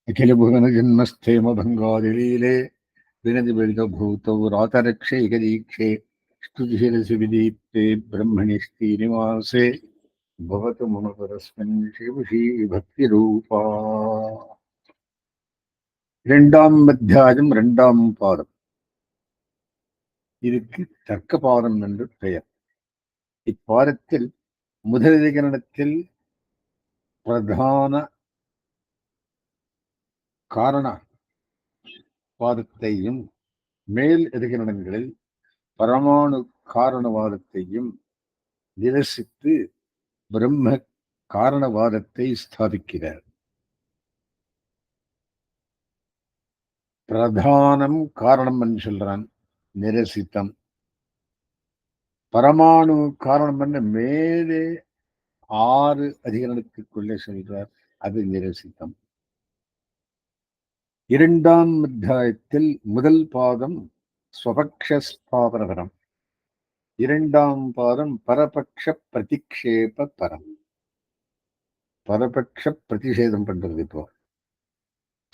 अखिल भुवन जन्मस्थेम भंगादिलीले विनतिभूतौ रातरक्षैकदीक्षे स्तुतिशिरसि विदीप्ते ब्रह्मणि श्रीनिवासे भवतु मम परस्मिन् शिवशी भक्तिरूपा இரண்டாம் அத்தியாயம் இரண்டாம் பாதம். இதுக்கு தர்க்க பாதம் என்று பெயர். இப்பாதத்தில் முதல் அதிகரணத்தில் பிரதான காரண வாதத்தையும் மேல் அதிகரணங்களில் பரமாணு காரணவாதத்தையும் நிரசித்து பிரம்ம காரணவாதத்தை ஸ்தாபிக்கிறார். பிரதானம் காரணம் என்று சொல்றான், நிரசித்தம். பரமாணு காரணம் என்று மேலே 6 அதிகரணத்துக்குள்ளே சொல்றார், அது நிரசித்தம். இரண்டாம் அத்தியாயத்தில் முதல் பாதம் ஸ்வபக்ஷஸ்தாபனபரம், இரண்டாம் பாதம் பரபக்ஷ பிரதிக்ஷேப பரம். பரபக்ஷ பிரதிஷேதம் பண்றது. இப்போ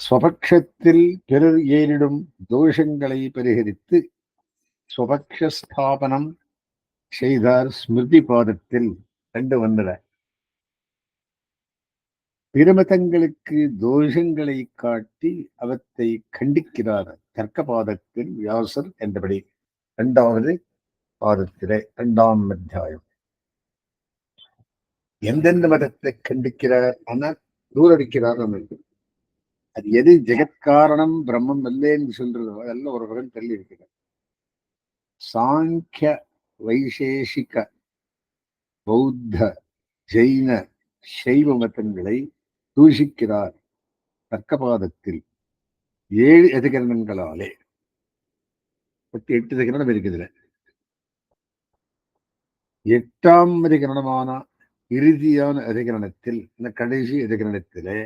ஸ்வபக்ஷத்தில் பிறர் ஏறிடும் தோஷங்களை பரிகரித்து ஸ்வபக்ஷஸ்தாபனம் செய்தார். ஸ்மிருதி பாதத்தில் 2 வந்துட பிரமதங்களுக்கு தோஷங்களை காட்டி அவற்றை கண்டிக்கிறார். தர்க்க பாதத்தில் வியாசர் என்றபடி 2வது பாதத்திலே 2ஆம் அத்தியாயம். எந்தெந்த மதத்தை கண்டிக்கிறார், ஆனால் தூரடிக்கிறார். அது எது ஜெகத்காரணம் பிரம்மம் இல்லைன்னு சொல்றதோ அதெல்லாம் ஒரு பக்கம் தள்ளி இருக்கிறார். சாங்கிய வைசேஷிக பௌத்த ஜெயின சைவ மதங்களை தூஷிக்கிறார் தர்க்கபாதத்தில் 7 அதிகரணங்களாலே. 8 அதிகரணம் இருக்குதுல. 8ஆம் அதிகரணமான இறுதியான அதிகரணத்தில், இந்த கடைசி அதிகரணத்திலே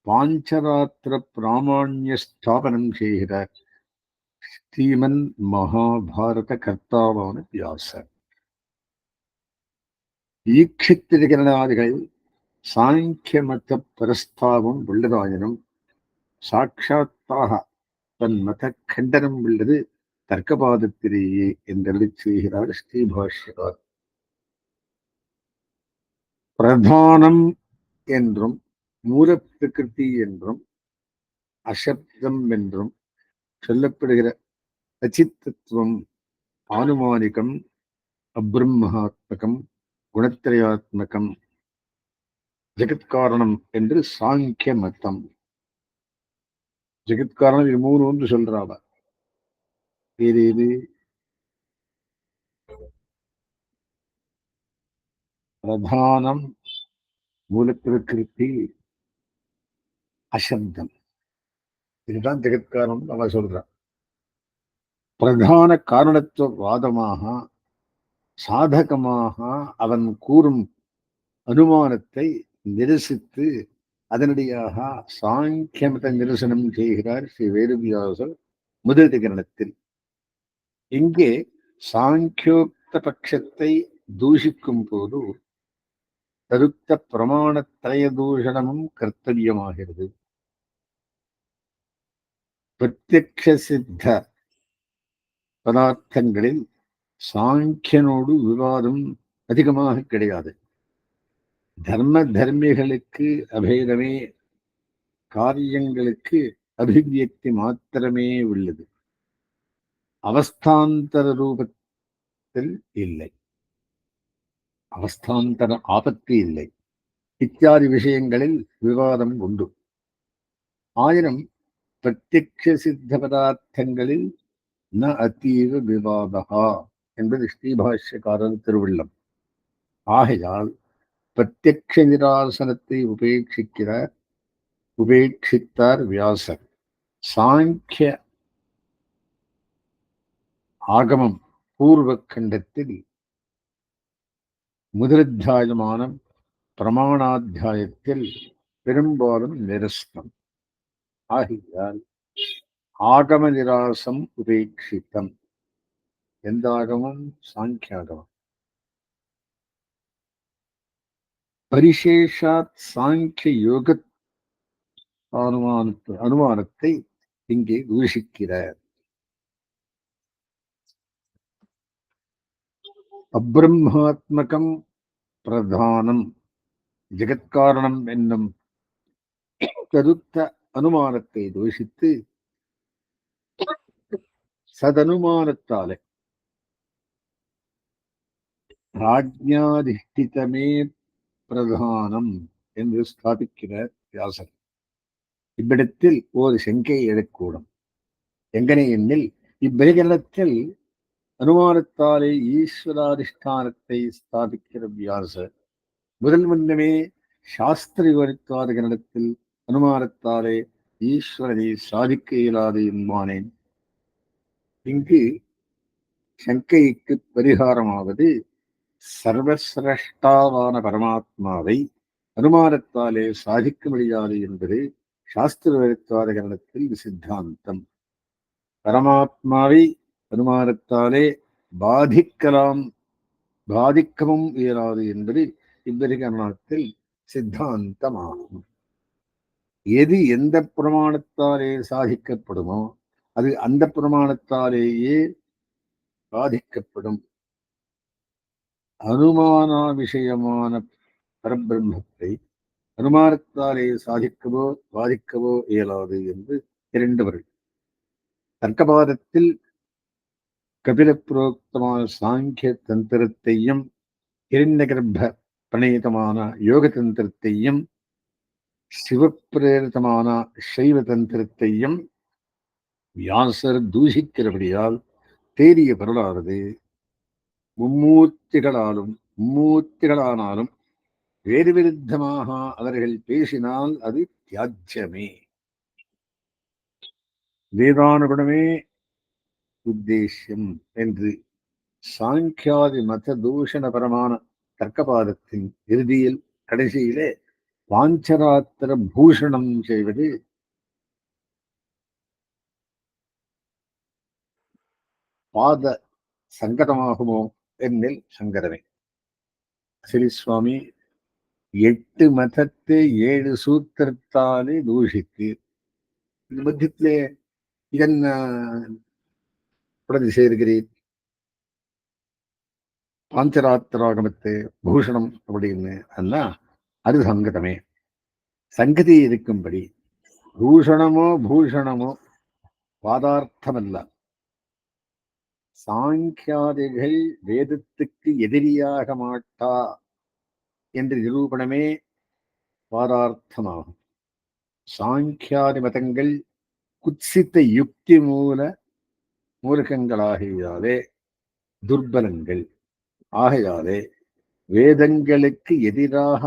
பாஞ்சராத்திர பிராமணிய ஸ்தாபனம் செய்கிறார் ஸ்ரீமன் மகாபாரத கர்த்தாவான வியாசர். ஈக்ஷித்திரிகரணாதிகள் சாங்கிய மத பிரஸ்தாபம் உள்ளதாயினும் சாட்சாத்தாக தன் மத கண்டனம் உள்ளது தர்க்கபாதத்திலேயே என்று செய்கிறார் ஸ்ரீபாஷ்யகார். பிரதானம் என்றும் மூல பிரகிருதி என்றும் அசப்தம் என்றும் சொல்லப்படுகிற அச்சித்தத்துவம் ஆனுமானிகம், அப்ரம்மஹாத்மகம், குணத்திரயாத்மகம், ஜெகத்காரணம் என்று சாங்கிய மதம். ஜெகத்காரணம் இது 3 ஒன்று சொல்றாவ. இது பிரதானம், மூலப்பிரகிருதி, அசப்தம். இதுதான் ஜெகத்காரணம் அவ சொல்றான். பிரதான காரணத்துவ வாதமாக சாதகமாக அவன் கூறும் அனுமானத்தை நிரசித்து அதனடியாக சாங்கியமத நிரசனம் செய்கிறார் ஸ்ரீ வேதவியாசர் முதல் அதிகரணத்தில். இங்கே சாங்கியோக்த பட்சத்தை தூஷிக்கும் போது தருத்த பிரமாண திரயதூஷணமும் கர்த்தவியமாகிறது. பிரத்யக்ஷ சித்த பதார்த்தங்களில் சாங்கியனோடு விவாதம் அதிகமாக கிடையாது. தர்ம தர்மிகளுக்கு அபேதமே, காரியங்களுக்கு அபிவியக்தி மாத்திரமே உள்ளது. அவஸ்தாந்தர ரூபத்தில் இல்லை, அவஸ்தாந்தர ஆபத்து இல்லை. இத்தியாதி விஷயங்களில் விவாதம் உண்டு. ஆயினும் பிரத்யக்ஷ சித்த பதார்த்தங்களில் ந அத்தீவ விவாதா என்பது ஸ்ரீபாஷ்யக்காரர் திருவுள்ளம். ஆகையால் பிரத்யக்ஷ நிராசனத்தை உபேட்சித்தார் வியாசர். சாங்கிய ஆகமம் பூர்வ கண்டத்தில் முதலத்தியாயமான பிரமாணாத்தியாயத்தில் பெரும்பாலும் நிரஸ்தம். ஆகையால் ஆகம நிராசம் உபேட்சித்தம். எந்த ஆகமம்? சாங்கியாகமம். பரிசேஷாத் சாங்கிய யோக அனுமானத்தை இங்கே தூஷிக்கிறார். அப்ரம்மாத்மகம் பிரதானம் ஜெகத்காரணம் என்னும் கருத்த அனுமானத்தை தூஷித்து சதனுமானத்தாலே ராஜ்ஞாதிஷ்டிதமே பிரதானம் என்று ஸ்தாபிக்கிறார் வியாசர். இவ்விடத்தில் ஒரு சங்கை எழக்கூடும். எங்கனை எண்ணில் இப்பிரகரணத்தில் அனுமானத்தாலே ஈஸ்வராதிஷ்டானத்தை ஸ்தாபிக்கிற வியாசர் முதல் முன்னமே சாஸ்திர விவரித்தாத கரணத்தில் அனுமானத்தாலே ஈஸ்வரனை சாதிக்க இயலாது என்பானேன். இங்கு சங்கைக்கு பரிகாரமாவது சர்வசிரஷ்டாவான பரமாத்மாவை அனுமானத்தாலே சாதிக்க முடியாது என்பது சாஸ்திர விவரித்தாத கரணத்தில் சித்தாந்தம். பரமாத்மாவை அனுமானத்தாலே பாதிக்கவும் இயலாது என்பது இவ்விரகரணத்தில் சித்தாந்தமாகும். எது எந்த பிரமாணத்தாலே சாதிக்கப்படுமோ அது அந்த பிரமாணத்தாலேயே பாதிக்கப்படும். அனுமான விஷயமான பரபிரம்மத்தை அனுமானத்தாலே சாதிக்கவோ பாதிக்கவோ இயலாது என்று இரண்டவர்கள். தர்க்கபாதத்தில் கபில புரோக்தமான சாங்கிய தந்திரத்தையும் இரண்யகர்ப்ப பிரணீதமான யோக தந்திரத்தையும் சிவப்பிரேரிதமான சைவ தந்திரத்தையும் வியாசர் தூஷிக்கிறபடியால் தேறிய பொருளானது மும்மூர்த்திகளானாலும் வேறு விருத்தமாக அவர்கள் பேசினால் அது தியாஜ்யமே. வேதானுகுணமே உத்தேசியம் என்று சாங்கியாதி மத தூஷணபரமான தர்க்கபாதத்தின் இறுதியில் கடைசியிலே பாஞ்சராத்திர பூஷணம் செய்வது பாத சங்கடமாகுமோ என்னில் சங்கடமே. ஸ்ரீ சுவாமி 8 மதத்தை 7 சூத்திரத்தாலே தூஷித்து இந்த மத்தியத்திலே இதன் பிரதி சேர்கிறேன் பாஞ்சராத்திராகமத்தை பூஷணம் அப்படின்னு அண்ணா அது சங்கடமே. சங்கதி இருக்கும்படி பூஷணமோ வாதார்த்தமல்ல. சாங்கியாதிகள் வேதத்துக்கு எதிரியாக மாட்டா என்று நிரூபணமே வாதார்த்தமாகும். சாங்கியாதி மதங்கள் குத்சித்த யுக்தி மூலகங்களாகியாலே துர்பலங்கள் ஆகையாலே வேதங்களுக்கு எதிராக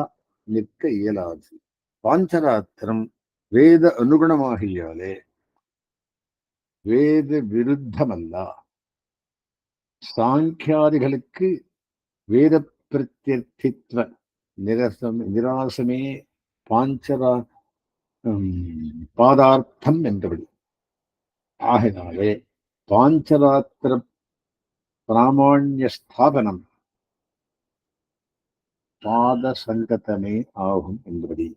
நிற்க இயலாது. பாஞ்சராத்திரம் வேத அனுகுணமாகியாலே வேத விருத்தமல்ல. சாங்கியாதிகளுக்கு வேத பிரத்யர்த்தித்வ நிராசமே பாதார்த்தம் என்றபடி. ஆகையாலே பாஞ்சராத்திர பிராமாண்ய ஸ்தாபனம் பாத சங்கதமே ஆகும் என்படி.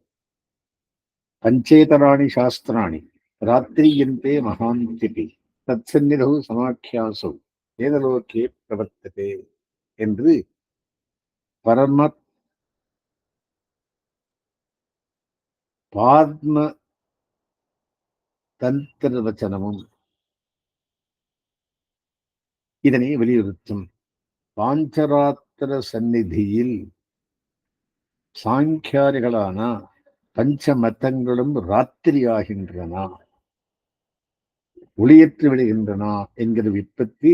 பஞ்சேதராணி சாஸ்திராணி ராத்திரியந்தே மகாந்திபி தத்சந்நிதௌ சமாக்கியாசௌ வேதலோகே பிரவர்த்ததே என்று பரம பாத்ம தந்திர வச்சனமும் இதனை வலியுறுத்தும். பாஞ்சராத்திர சந்நிதியில் சாங்கியாரிகளான பஞ்ச மதங்களும் ராத்திரியாகின்றன, ஒளியற்று விடுகின்றன என்கிற விற்பத்தி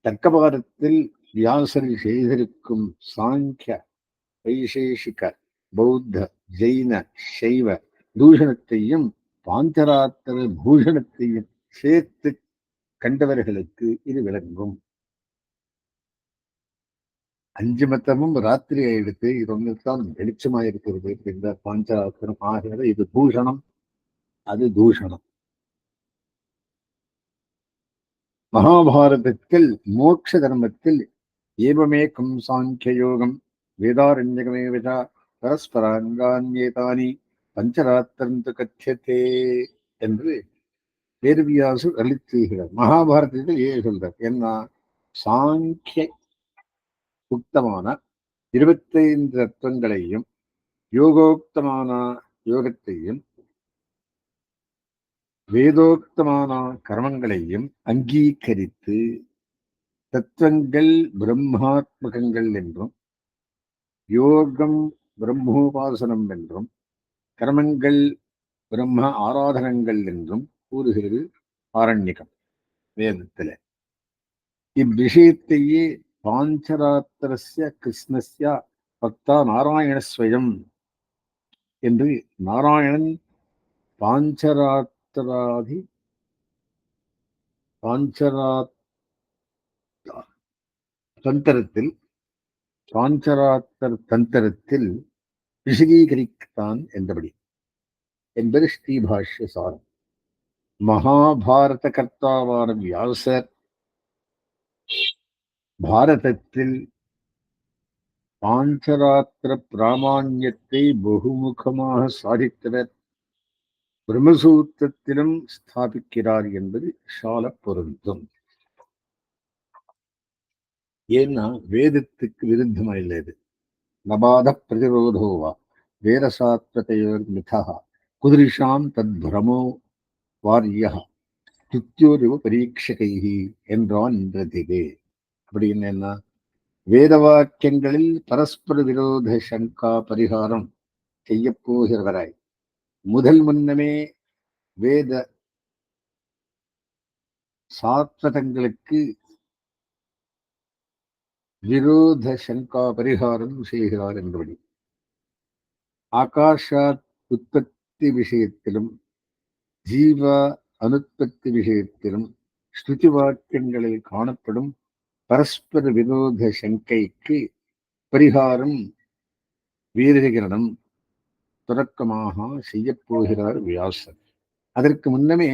தர்க்கபாதத்தில் வியாசர் செய்திருக்கும் சாங்கிய வைசேஷிக பௌத்த ஜெயின சைவ தூஷணத்தையும் பாஞ்சராத்திர பூஷணத்தையும் சேர்த்து கண்டவர்களுக்கு இது விளங்கும். 5 மத்தமும் ராத்திரி ஆயிடுத்து, இது ஒன்றுதான் வெளிச்சமாயிருக்கிறது இந்த பாஞ்சராத்திரம் ஆகிறது. இது பூஷணம், அது தூஷணம். மகாபாரதத்தில் மோட்ச தர்மத்தில் ஏவமேகம் சாங்கிய யோகம் வேதாரண்யகமே விதா பரஸ்பராங்கான்யேதானி பஞ்சராத்திரந்து கட்சத்தே என்று வேதவியாசர் அளித்துகிறார். மகாபாரதத்தில் சொல்றார் என்ன, சாங்கிய உக்தமான 25 தத்துவங்களையும் யோகோக்தமான யோகத்தையும் வேதோக்தமான கர்மங்களையும் அங்கீகரித்து தத்துவங்கள் பிரம்மாத்மகங்கள் என்றும் யோகம் பிரம்மோபாசனம் என்றும் கர்மங்கள் பிரம்ம ஆராதனங்கள் என்றும் கூறுகிறது ஆரண்யகம் வேதத்தில். இவ்விஷயத்தையே பாஞ்சராத்திரஸ்ய கிருஷ்ணஸ்ய பக்தா நாராயணஸ்வயம் என்று நாராயணன் பாஞ்சராத்திராதி தந்திரத்தில் பாஞ்சராத்திர தந்திரத்தில் விசதீகரித்தான் என்றபடி என்பது ஸ்ரீபாஷ்ய சாரம். மகாபாரத கர்த்தாவான வியாசர் பாரதத்தில் பாஞ்சராத்திர பிராமான்யத்தை பகுமுகமாக சாதித்தவர், பிரம்மசூத்திரத்திலும் ஸ்தாபிக்கிறார் என்பது சால பொருந்தும். ஏன்னா வேதத்துக்கு விருத்தமல்லது. நபாத பிரதிரோதோவா வேதசாத்வதையோர் மிதா குதிரிஷாம் தத் பிரமோ வாரியா துத்தியோரிவ பரீட்சகைஹி என்றான் இந்திரதிகே. அப்படின்னு என்ன, வேத வாக்கியங்களில் பரஸ்பர விரோத சங்கா பரிகாரம் செய்யப்போகிறவராய் முதல் முன்னமே வேத சாத்வதங்களுக்கு விரோத சங்கா பரிகாரம் செய்கிறார் என்பபடி ஆகாஷாத் உற்பத்தி விஷயத்திலும் ஜீவ அனுற்பத்தி விஷயத்திலும் ஸ்ருதி வாக்கியங்களில் காணப்படும் பரஸ்பர விரோத சங்கைக்கு பரிகாரம் வீரகிரணம் தொடக்கமாக செய்யப்போகிறார் வியாசர். அதற்கு முன்னமே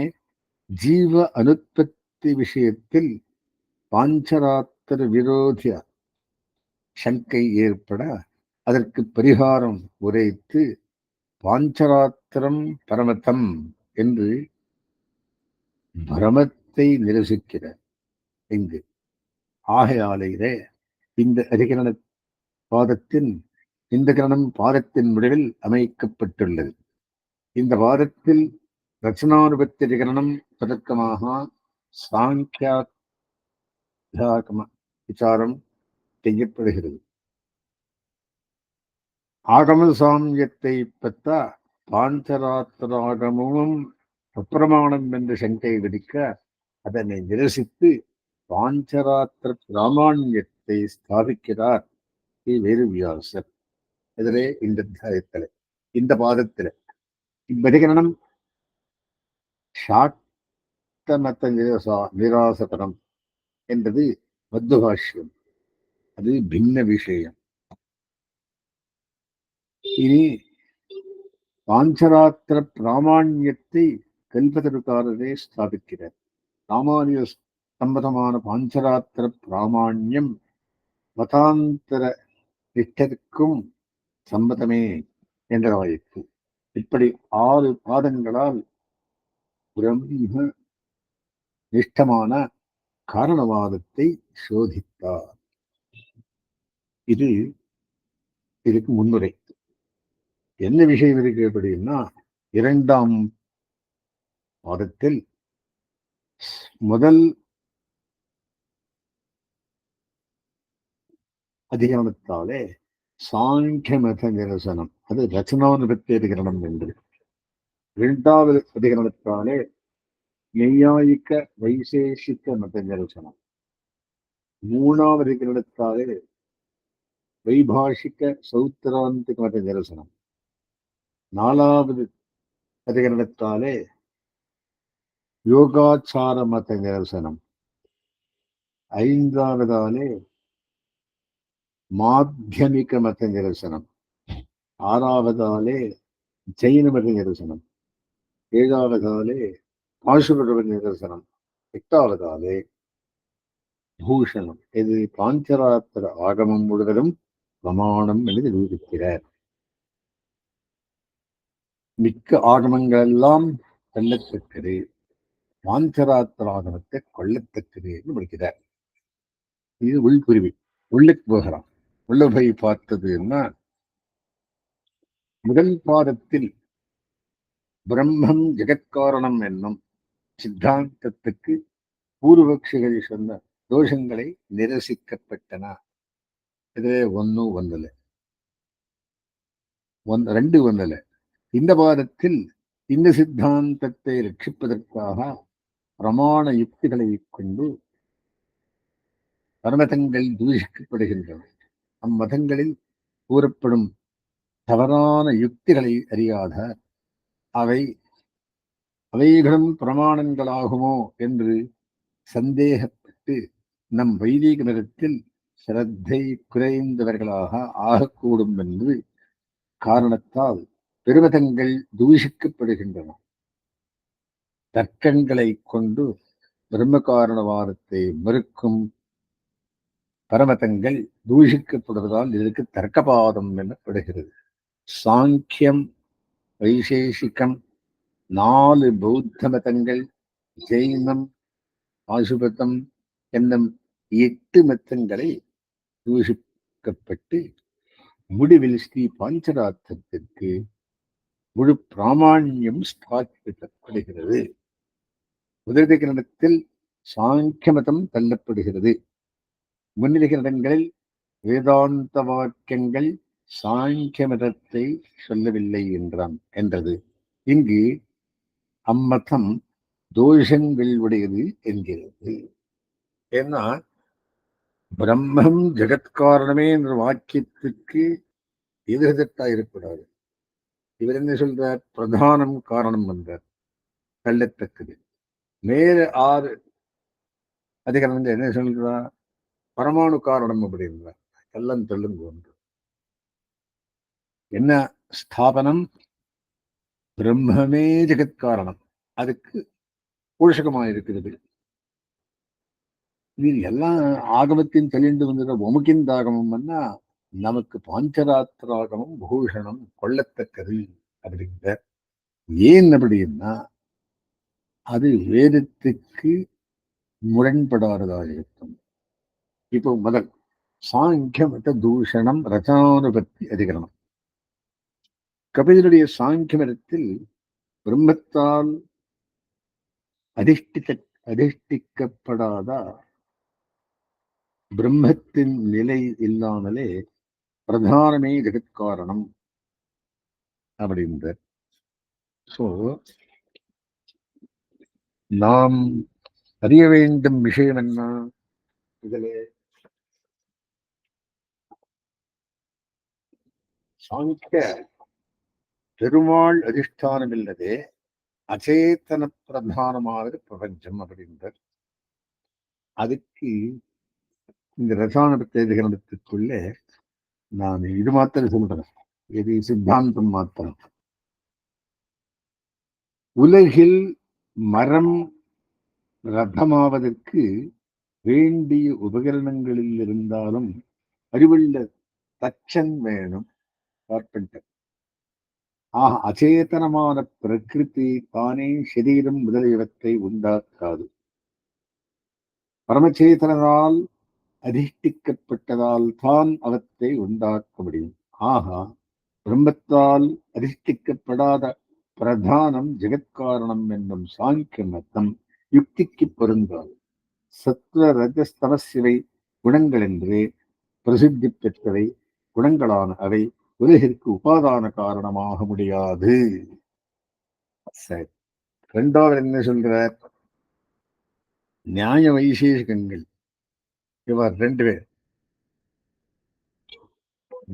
ஜீவ அனுற்பத்தி விஷயத்தில் பாஞ்சராத்திர விரோத சங்கை ஏற்பட அதற்கு பரிகாரம் உரைத்து பாஞ்சராத்திரம் பரமதம் என்று பிரமத்தை நிரசிக்கிறார் இங்கு. ஆகையாலே இந்த அதிகரண பாதத்தின் இந்த கிரணம் பாதத்தின் முடிவில் அமைக்கப்பட்டுள்ளது. இந்த பாதத்தில் ரச்சனானுபத்தி அதிகரணம் தொடக்கமாக சாங்கியாத்ம விசாரம் செய்யப்படுகிறது. ஆகம சாமியத்தை பெற்ற பாஞ்சராத்திராகமும் அப்பிரமாணம் என்று சங்கை விதிக்க அதனை நிரசித்து பாஞ்சராத்திர பிராமான்யத்தை ஸ்தாபிக்கிறார் வேதவியாசர். இதிலே இந்த அத்தியாயத்தில் இந்த பாதத்தில் இவ்வதிகரணம் சாக்தமத நிராசகரம் என்பது மத்வபாஷ்யம். அது பின்ன விஷயம். இனி பாஞ்சராத்திர பிராமான்யத்தை கல்பதற்காரரே ஸ்தாபிக்கிறார். ராமானுஜ சம்பந்தமான பாஞ்சராத்திர பிராமான்யம் மதாந்தர நிஷ்டத்திற்கும் சம்மதமே என்றாயிற்று. இப்படி 6 பாதங்களால் பிரம்ம நிஷ்டமான காரணவாதத்தை சோதித்தார். இதுக்கு முன்னுரை. என்ன விஷயம் இருக்கு அப்படின்னா, 2ஆம் பாதத்தில் முதல் அதிகரணத்தாலே சாங்கிய மத நிரசனம், அது ரச்சனானுபத்தி அதிகரணம் என்று. 2வது அதிகரணத்தாலே நெய்யாயிக்க வைசேஷிக்க மத நிரசனம். 3வது அதிகரணத்தாலே வைபாஷிக சௌத்திராந்திக மத நிரசனம். 4வது அதிகரணத்தாலே யோகாச்சார மத நிரசனம். 5வதாலே மாத்தியமிக மத நிரசனம். 6வதாலே ஜெயின மத நிரசனம். 7வதாலே பாசுபர்வ நிரசனம். 8வதாலே பூஷணம். இது பாஞ்சராத்திர ஆகமம் முழுவதும் பிரமாணம் என்று நிரூபிக்கிறார். மிக்க ஆகமங்கள் எல்லாம் செல்லத்தக்கது, பாஞ்சராத்திர ஆகமத்தை கொள்ளத்தக்கது என்று படிக்கிறார். இது உள்பிரிவு. உள்ளுக்கு போகிறான். உள்ள போய் பார்த்ததுன்னா முதல் பாதத்தில் பிரம்மம் ஜெகத்காரணம் என்னும் சித்தாந்தத்துக்கு பூர்வபக்ஷிகள் சொன்ன தோஷங்களை நிரசிக்கப்பட்டன. இது ரெண்டு ஒன்னல. இந்த பாதத்தில் இந்த சித்தாந்தத்தை ரட்சிப்பதற்காக பிரமாண யுக்திகளை கொண்டு பரமதங்கள் தூஷிக்கப்படுகின்றன. அம்மதங்களில் கூறப்படும் தவறான யுக்திகளை அறியாத அவைகளும் பிரமாணங்களாகுமோ என்று சந்தேகப்பட்டு நம் வைதிக மதத்தில் சிரத்தை குறைந்தவர்களாக ஆகக்கூடும் என்று காரணத்தால் பெருமதங்கள் தூஷிக்கப்படுகின்றன. தர்க்கங்களை கொண்டு பிரம்ம காரணவாதத்தை மறுக்கும் பரமதங்கள் தூஷிக்கப்படுவதால் இதற்கு தர்க்கபாதம் எனப்படுகிறது. சாங்கியம், வைசேஷிகம், 4 பௌத்த மதங்கள், ஜெயினம், ஆசுபதம் என்னும் 8 மதங்களை தூஷிக்கப்பட்டு முடிவில் ஸ்ரீ பாஞ்சராத்திரத்திற்கு முழு பிராமாண்யம் ஸ்தாபிக்கப்படுகிறது. முதல் கிரணத்தில் சாங்கிய மதம் தள்ளப்படுகிறது. முன்னிலை கிரணங்களில் வேதாந்த வாக்கியங்கள் சாங்கிய மதத்தை சொல்லவில்லை என்றது. இங்கு அம்மதம் தோஷங்கள் உடையது என்கிறது. ஏன்னா பிரம்மம் ஜெகத்காரணமே என்ற வாக்கியத்துக்கு எதிர்த்தா இருக்கக்கூடாது. இவர் என்ன சொல்றார்? பிரதானம் காரணம் வந்தார், தள்ளத்தக்கது. மேல 6 அதிகாரம் என்ன சொல்றார்? பரமாணு காரணம் அப்படின்றார். எல்லாம் தள்ளுங்க ஒன்று. என்ன ஸ்தாபனம்? பிரம்மமே ஜெகத்காரணம், அதுக்கு போஷகமாயிருக்கிறது. இது எல்லாம் ஆகமத்தின் தெளிந்து வந்தது. ஒமுக்கின் ஆகமம்னா நமக்கு பாஞ்சராத்திராகமம் பூஷணம் கொள்ளத்தக்கது அப்படிங்கிற. ஏன் அப்படின்னா அது வேதத்துக்கு முரண்படாததாக இருக்கும். இப்போ முதல் சாங்கியமத தூஷணம் ரசானுபத்தி அதிகரணம். கபிலருடைய சாங்கியமதத்தில் பிரம்மத்தால் அதிஷ்டிக்கப்படாத பிரம்மத்தின் நிலை இல்லாமலே பிரதானமே ஜெகத்காரணம் அப்படின்ற. சோ நாம் அறிய வேண்டும் விஷயம் என்ன? இதிலே சாங்கிய பெருமாள் அதிஷ்டானம் இல்லதே அச்சேத்தன பிரதானமாவது பிரபஞ்சம் அப்படின்ற. அதுக்கு இந்த ரசாயன அதிகரணத்துக்குள்ளே நான் இது மாத்திரம் சொல்றேன். இது சித்தாந்தம் மாத்திரம். உலகில் மரம் ரதமாவதற்கு வேண்டிய உபகரணங்களில் இருந்தாலும் அறிவுள்ள தச்சன் வேணும், கார்பெண்டர். அச்சேதனமான பிரகிருதி தானே சரீரம் முதலியவற்றை உண்டாக்காது. பரமச்சேதனால் அதிஷ்டிக்கப்பட்டதால் தான் அவற்றை உண்டாக்க முடியும். பிரம்மத்தால் அதிஷ்டிக்கப்படாத பிரதானம் ஜெகத்காரணம் என்னும் சாங்கிய மதம் யுக்திக்கு பொருந்தாது. சத்வ ரஜஸ்தமசிவை குணங்கள் என்றே பிரசித்தி பெற்றவை குணங்களான அவை உலகிற்கு உபாதான காரணமாக முடியாது. சரி, இரண்டாவது என்ன சொல்றார்? நியாய வைசேஷிகங்கள். இவர் 2 பேர்,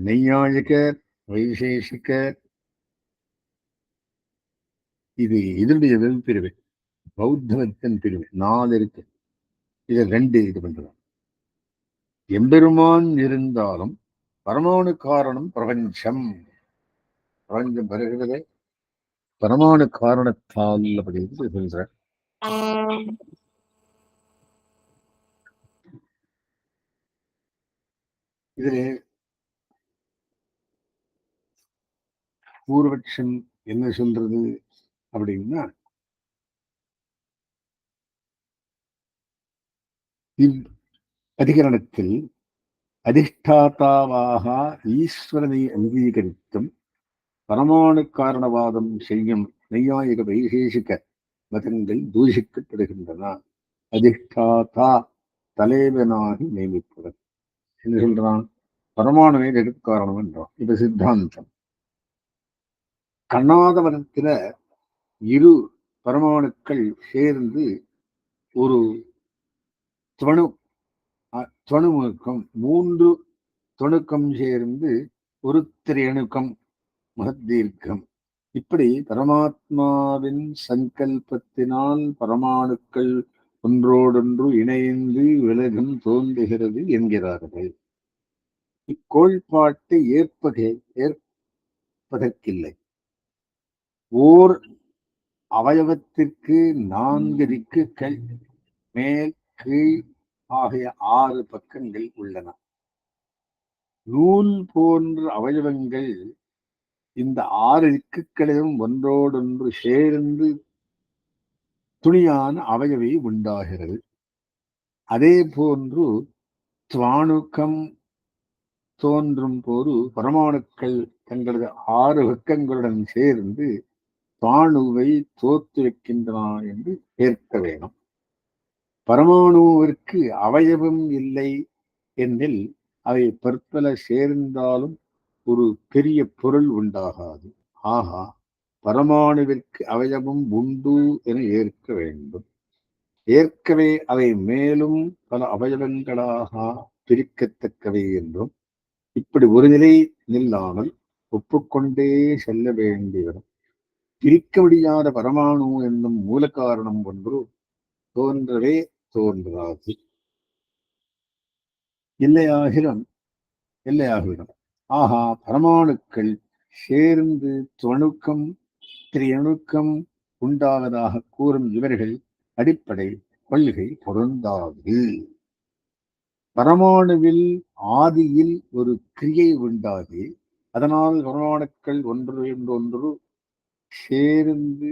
நையாயிகர், வைசேஷிகர். இது இதனுடைய வெவ்பிரிவு. பௌத்தத்தின் பிரிவு 4 இருக்கு. இதை 2 இது பண்றான். எம்பெருமான் இருந்தாலும் பரமாணு காரணம் பிரபஞ்சம். பிரபஞ்சம் வருகிறதே பரமாணு காரணத்தால் அப்படின்னு சொல்ற. இதிலே பூர்வபட்சம் என்ன சொல்றது அப்படின்னா, இவ் அதிகரணத்தில் அதிஷ்டாதாவாக ஈஸ்வரனை அங்கீகரித்தும் பரமாணு காரணவாதம் செய்யும் நையாயிக வைசேஷிக மதங்கள் தூஷிக்கப்படுகின்றன. அதிஷ்டாதா தலைவனாகி நியமிப்பவர். என்ன சொல்றான்? பரமாணுவை ஜெகத்காரணம் என்றான். இது சித்தாந்தம். கண்ணாதவனத்தில இரு பரமாணுக்கள் சேர்ந்து ஒரு துவணு துவணுமுக்கம், மூன்று துணுக்கம் சேர்ந்து ஒரு திரியணுக்கம் மகத்தீர்க்கம். இப்படி பரமாத்மாவின் சங்கல்பத்தினால் பரமாணுக்கள் ஒன்றோடொன்று இணைந்து விலகும் தோன்றுகிறது என்கிறார்கள். இக்கோட்பாட்டை ஏற்பதற்கில்லை. ஓர் அவயவத்திற்கு 4 திக்குகள், மேல் கீழ் ஆகிய 6 பக்கங்கள் உள்ளன. நூல் போன்ற அவயவங்கள் இந்த 6 திக்குகளிலும் ஒன்றோடொன்று சேர்ந்து துணியான அவயவை உண்டாகிறது. அதே போன்று துவாணுக்கம் தோன்றும் போது பரமாணுக்கள் தங்களது 6 பக்கங்களுடன் சேர்ந்து தாணுவை தோற்றுவிக்கின்றன என்று ஏற்க வேணும். பரமாணுவிற்கு அவயவம் இல்லை என்னில் அவை பற்பல சேர்ந்தாலும் ஒரு பெரிய பொருள் உண்டாகாது. ஆகா, பரமாணுவிற்கு அவயவம் உண்டு என ஏற்க வேண்டும். ஏற்கவே அவை மேலும் பல அவயவங்களாக பிரிக்கத்தக்கவை என்றும் இப்படி ஒரு நிலை நில்லாமல் ஒப்புக்கொண்டே செல்ல வேண்டியவரும். பிரிக்க முடியாத பரமாணு என்னும் மூல காரணம் ஒன்று தோன்றவே தோன்றாது. இல்லையாகிவிடும். ஆகா, பரமாணுக்கள் சேர்ந்து துவணுக்கம் திரியணுக்கம் உண்டாவதாக கூறும் இவர்கள் அடிப்படை கொள்கை பொருந்தாது. பரமாணுவில் ஆதியில் ஒரு கிரியை உண்டாகி அதனால் பரமாணுக்கள் ஒன்று சேர்ந்து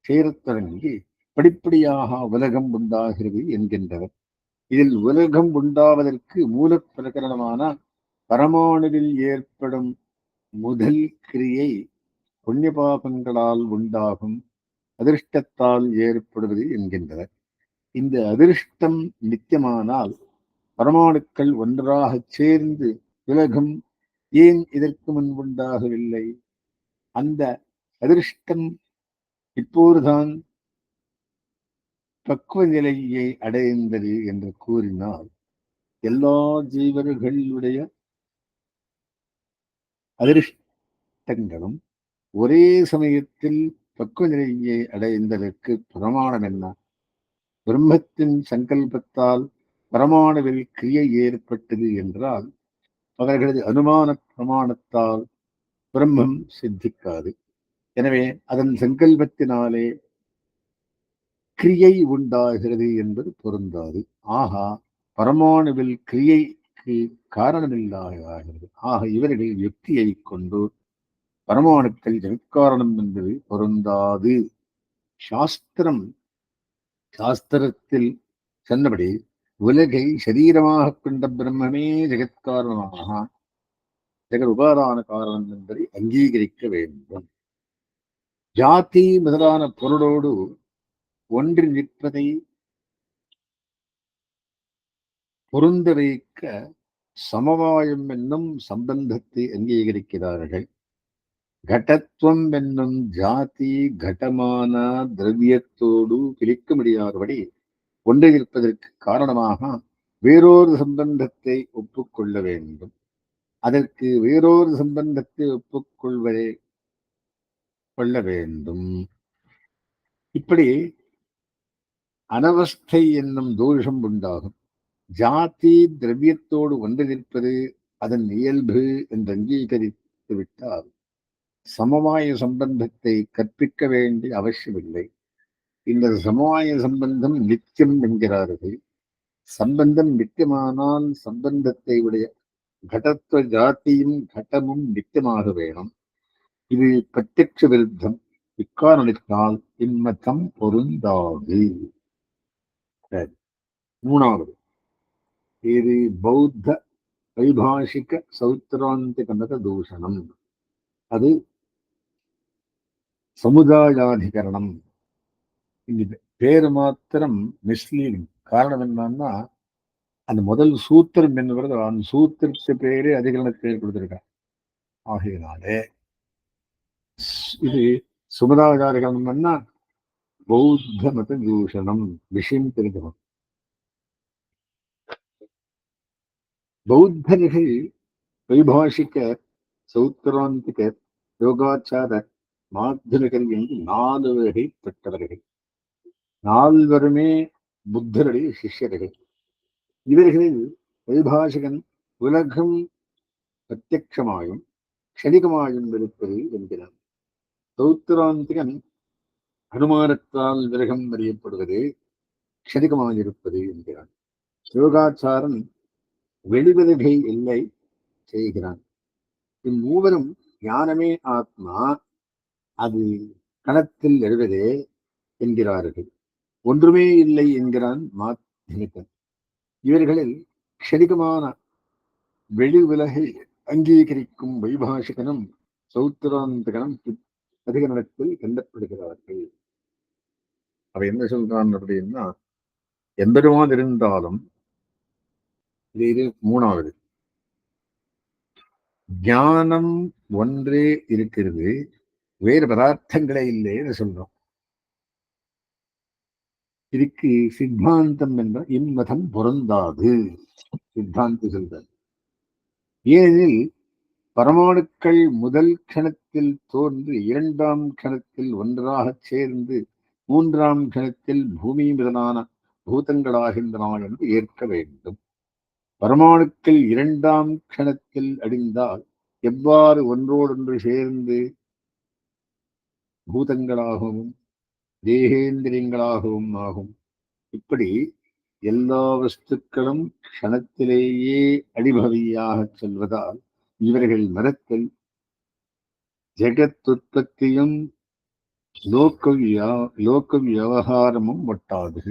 சேரத் தொடங்கி படிப்படியாக உலகம் உண்டாகிறது என்கின்றனர். இதில் உலகம் உண்டாவதற்கு மூல பிரகரணமான பரமாணுவில் ஏற்படும் முதல் கிரியை புண்ணிய பாபங்களால் உண்டாகும் அதிர்ஷ்டத்தால் ஏற்படுவது என்கின்றனர். இந்த அதிர்ஷ்டம் நித்தியமானால் பரமாணுக்கள் ஒன்றாக சேர்ந்து உலகம் ஏன் இதற்கு முன் உண்டாகவில்லை? அந்த அதிர்ஷ்டம் இப்போதுதான் பக்குவ நிலையை அடைந்தது என்று கூறினால் எல்லா ஜீவர்களுடைய அதிர்ஷ்டங்களும் ஒரே சமயத்தில் பக்குவ நிலையை அடைந்ததற்கு பிரமாணம் என்ன? பிரம்மத்தின் சங்கல்பத்தால் பரமாணுவில் கிரியை ஏற்பட்டது என்றால் அவர்களது அனுமான பிரமாணத்தால் பிரம்மம் சித்திக்காது. எனவே அதன் சங்கல்பத்தினாலே கிரியை உண்டாகிறது என்பது பொருந்தாது. ஆகா, பரமாணுவில் கிரியைக்கு காரணமில்லாகிறது. ஆக இவர்கள் யுக்தியை கொண்டு பரமாணுக்கள் ஜெகத்காரணம் என்பது பொருந்தாது. சாஸ்திரத்தில் சொன்னபடி உலகை சரீரமாக கொண்ட பிரம்மமே ஜெகத்காரணமாக ஜெகத் உபாதான காரணம் என்பதை அங்கீகரிக்க வேண்டும். ஜாதி முதலான பொருளோடு ஒன்றி நிற்பதை பொருந்த வைக்க சமவாயம் என்னும் சம்பந்தத்தை அங்கீகரிக்கிறார்கள். கடத்துவம் என்னும் ஜாதி கடமான திரவியத்தோடு பிரிக்க முடியாதபடி ஒன்றை நிற்பதற்கு காரணமாக வேறொரு சம்பந்தத்தை ஒப்புக்கொள்ள வேண்டும். அதற்கு வேறொரு சம்பந்தத்தை கொள்ள வேண்டும். இப்படி அனவஸ்தை என்னும் தோஷம் உண்டாகும். ஜாதி திரவியத்தோடு ஒன்று நிற்பது அதன் இயல்பு என்று அங்கீகரித்து விட்டால் சமவாய சம்பந்தத்தை கற்பிக்க வேண்டிய அவசியமில்லை. இந்த சமவாய சம்பந்தம் நித்தியம் என்கிறார்கள். சம்பந்தம் நித்தியமானால் சம்பந்தத்தை உடைய கடத்துவ ஜாத்தியும் கடமும் நித்தியமாக வேணும். இது பிரத்யட்ச விருத்தம். இக்காரணத்தினால் இம்மதம் பொருந்தாது. மூணாவது, இது பௌத்த வைபாஷிக சௌத்திராந்திக மத தூஷணம். அது சமுதாயாதிகரணம். இங்க பேரு மாத்திரம் மிஸ்லீடிங். காரணம் என்னன்னா, அந்த முதல் சூத்திரம் என்பது அந்த சூத்திரத்து பேரு அதிகரணத்தை கொடுத்திருக்காங்க. ஆகையினாலே இது சுமதாச்சாரிகள்னா பௌத்த மத தூஷணம் விஷயம் தெரிஞ்சுக்கணும். பௌத்தர்கள் வைபாஷிக சௌத்திராந்திக யோகாச்சார மாத்தியமிகர் என்று 4 வகைப்பட்டவர்கள். 4வருமே புத்தருடைய சிஷ்யர்கள். இவர்களில் வைபாஷிகன் உலகம் பிரத்யட்சமாயும் க்ஷணிகமாயும் இருப்பது என்கிறார். சௌத்திராந்திகன் அனுமானத்தால் விரகம் அறியப்படுவது, க்ஷணிகமாயிருப்பது என்கிறான். யோகாச்சாரன் வெளிவிலகை இல்லை செய்கிறான். இம்மூவரும் ஞானமே ஆத்மா, அது கணத்தில் எழுவதே என்கிறார்கள். ஒன்றுமே இல்லை என்கிறான் மாத்தியமிகன். இவர்களில் க்ஷணிகமான வெளி உலகை அங்கீகரிக்கும் வைபாஷிகனும் சௌத்திராந்தகனும் அதிகரணத்தில் கண்டப்படுகிறார்கள். அவ என்ன சொல்றான் அப்படின்னா, எம்பெருமான் இருந்தாலும் இது மூணாவது ஞானம் ஒன்றே இருக்கிறது, வேறு பதார்த்தங்களே இல்லைன்னு சொல்றோம். இதுக்கு சித்தாந்தம் என்ற இம்மதம் பொருந்தாது. சித்தாந்தி சொல்றார். ஏனெனில் பரமாணுக்கள் முதல் கணத்தில் தோன்றி 2ஆம் கணத்தில் ஒன்றாக சேர்ந்து 3ஆம் கணத்தில் பூமி முதலான பூதங்களாகின்றன என்று ஏற்க வேண்டும். பரமாணுக்கள் 2ஆம் கணத்தில் அடிந்தால் எவ்வாறு ஒன்றோடொன்று சேர்ந்து பூதங்களாகவும் தேகேந்திரியங்களாகவும் ஆகும். இப்படி எல்லா வஸ்துக்களும் க்ஷணத்திலேயே அடிபவியாக செல்வதால் இவர்கள் மரத்தில் ஜெகத்துற்பத்தியும் லோக விவகாரமும் ஒட்டாது.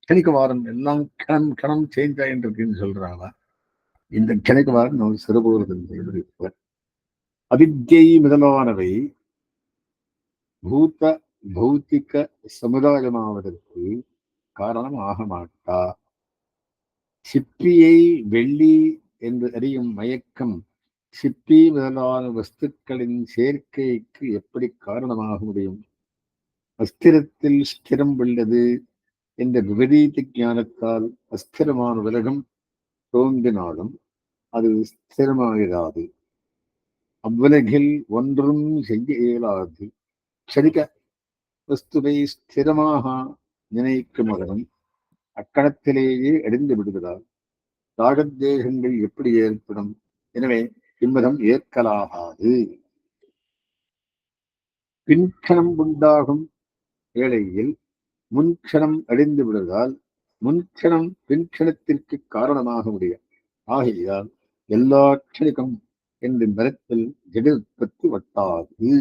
கணிக்கவாரம் எல்லாம் கணம் சேஞ்ச் ஆகிட்டு இருக்குன்னு சொல்றாங்க. இந்த கணிக்கவாரம் நம்ம சிறுபோர்கள் அவித்யை முதலானவை பூத பௌத்திக சமுதாயமாவதற்கு காரணம் ஆக மாட்டா. சிப்பியை வெள்ளி என்று அறியும் மயக்கம் சிப்பி முதலான வஸ்துக்களின் சேர்க்கைக்கு எப்படி காரணமாக முடியும்? அஸ்திரத்தில் ஸ்திரம் உள்ளது என்ற விபரீத ஞானத்தால் அஸ்திரமான உலகம் தோன்றினாலும் அது ஸ்திரமாகிறாது. அவ்வுலகில் ஒன்றும் செய்ய இயலாது. க்ஷணிக வஸ்துவை ஸ்திரமாக நினைக்கும் மகனும் அக்கணத்திலேயே அடைந்து விடுவதால் ராகத்தேகங்கள் எப்படி ஏற்படும்? எனவே இம்மதம் ஏற்கலாகாது. பின்கணம் உண்டாகும் வேளையில் முன்கணம் அடைந்து விடுவதால் முன்கணம் பின்கணத்திற்கு காரணமாக முடியும். ஆகையால் எல்லா க்ஷணிகம் என்ற மரத்தில் ஜெகத்பத்தி ஒட்டாது.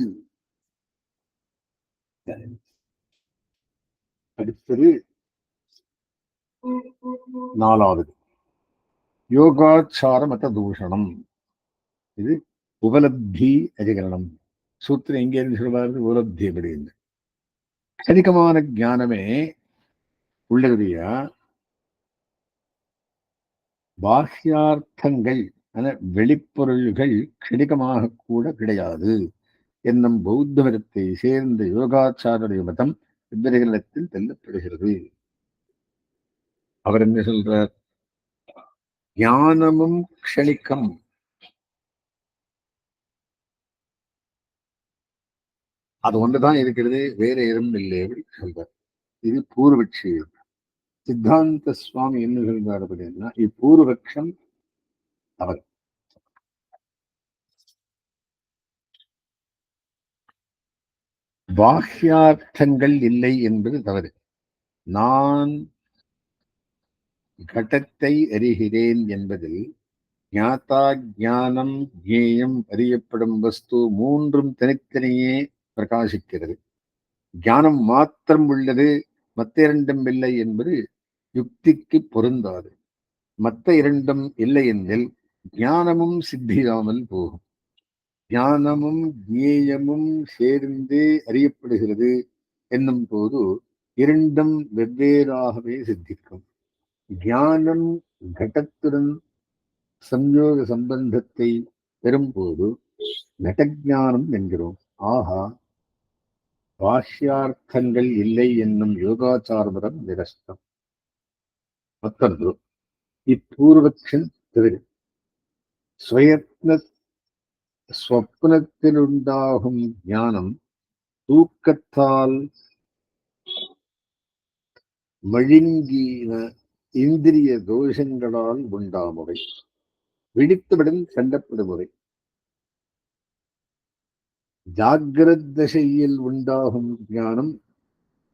அடுத்தது 4வது யோகாச்சார மத தூஷணம். இது உபலப்தி அதிகரணம். சூத்திரம் எங்கே இருந்து சொல்வாரு? உபலப்தி அப்படின்னு. க்ஷணிகமான ஞானமே உள்ளதையா பாஹ்யார்த்தங்கள் வெளிப்பொருள்கள் க்ஷணிகமாக கூட கிடையாது என்னும் பௌத்த மதத்தை சேர்ந்த யோகாச்சாரிய மதம் இவ்விரகத்தில் தெல்லப்படுகிறது. அவர் என்ன சொல்றார்? ஞானமும் க்ஷணிக்கம், அது ஒன்றுதான் இருக்கிறது, வேற எதுவும் இல்லை அப்படின்னு சொல்றார். இது பூர்வபட்சி. சித்தாந்த சுவாமி என்ன சொல்றார் அப்படின்னா, இப்பூர்வபட்சம் அவர் பாஹ்யார்த்தங்கள் இல்லை என்பது தவறு. நான் கடத்தை அறிகிறேன் என்பதில் ஞாதா, ஞானம், ஜேயம் அறியப்படும் வஸ்து மூன்றும் தனித்தனியே பிரகாசிக்கிறது. ஞானம் மாத்திரம் உள்ளது, மற்ற இரண்டும் இல்லை என்பது யுக்திக்கு பொருந்தாது. மற்ற இரண்டும் இல்லை எனில் ஞானமும் சித்தியாமல் போகும். ஞானமும் ஜேயமும் சேர்ந்து அறியப்படுகிறது என்னும் போது இரண்டும் வெவ்வேறாகவே சித்திக்கும். ஞானம் கடத்துடன் சம்யோக சம்பந்தத்தை பெறும்போது நடஞானம் என்கிறோம். ஆகா, பாஷ்யார்த்தங்கள் இல்லை என்னும் யோகாச்சாரபரம் நிரஸ்தம். மற்றொன்று, இப்பூர்வக்ஷன் தவிர ஸ்வப்னத்திலுண்டாகும் ஞானம் தூக்கத்தால் மழுங்கின இந்திரிய தோஷங்களால் உண்டாமுறை, விழித்தவுடன் கண்டப்படுமுறை. ஜாகிரத் தசையில் உண்டாகும் ஞானம்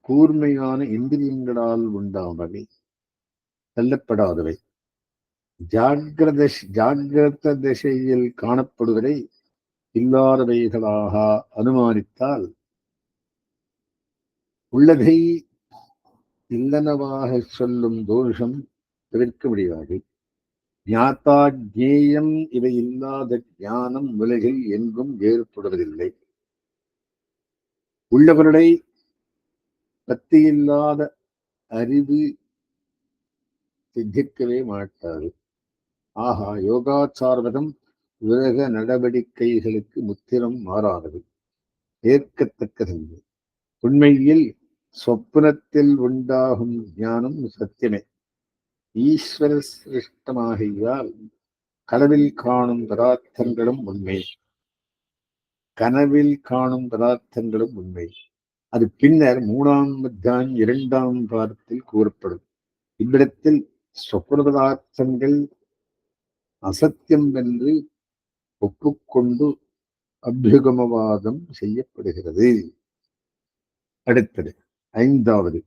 கூர்மையான இந்திரியங்களால் உண்டாமவை, தள்ளப்படாதவை. ஜாகிரத திசையில் காணப்படுவதை இல்லாதவைகளாக அனுமானித்தால் உள்ளதை இல்லனவாக சொல்லும் தோஷம் தவிர்க்க முடியாது. ஞாதா, ஜேயம் இவை இல்லாத ஞானம் உலகில் எங்கும் ஏற்படுவதில்லை. உள்ளவர்களை பத்தியில்லாத அறிவு சித்திக்கவே மாட்டாது. ஆகா, யோகாச்சாரவதம் உலக நடவடிக்கைகளுக்கு முத்திரம் மாறாதது, ஏற்கத்தக்கதல்ல. உண்மையில் சொப்பனத்தில் உண்டாகும் ஞானம் சத்தியமே. ஈஸ்வர சிருஷ்டமாகையால் கனவில் காணும் பதார்த்தங்களும் உண்மை, கனவில் காணும் பதார்த்தங்களும் உண்மை. அது பின்னர் 3ஆம் அத்தியாயம் 2ஆம் பாதத்தில் கூறப்படும். இவ்விடத்தில் சொப்பன பதார்த்தங்கள் அசத்தியம் என்று ஒப்புக்கொண்டு அபியுகமவாதம் செய்யப்படுகிறது. அடுத்தது 5வது,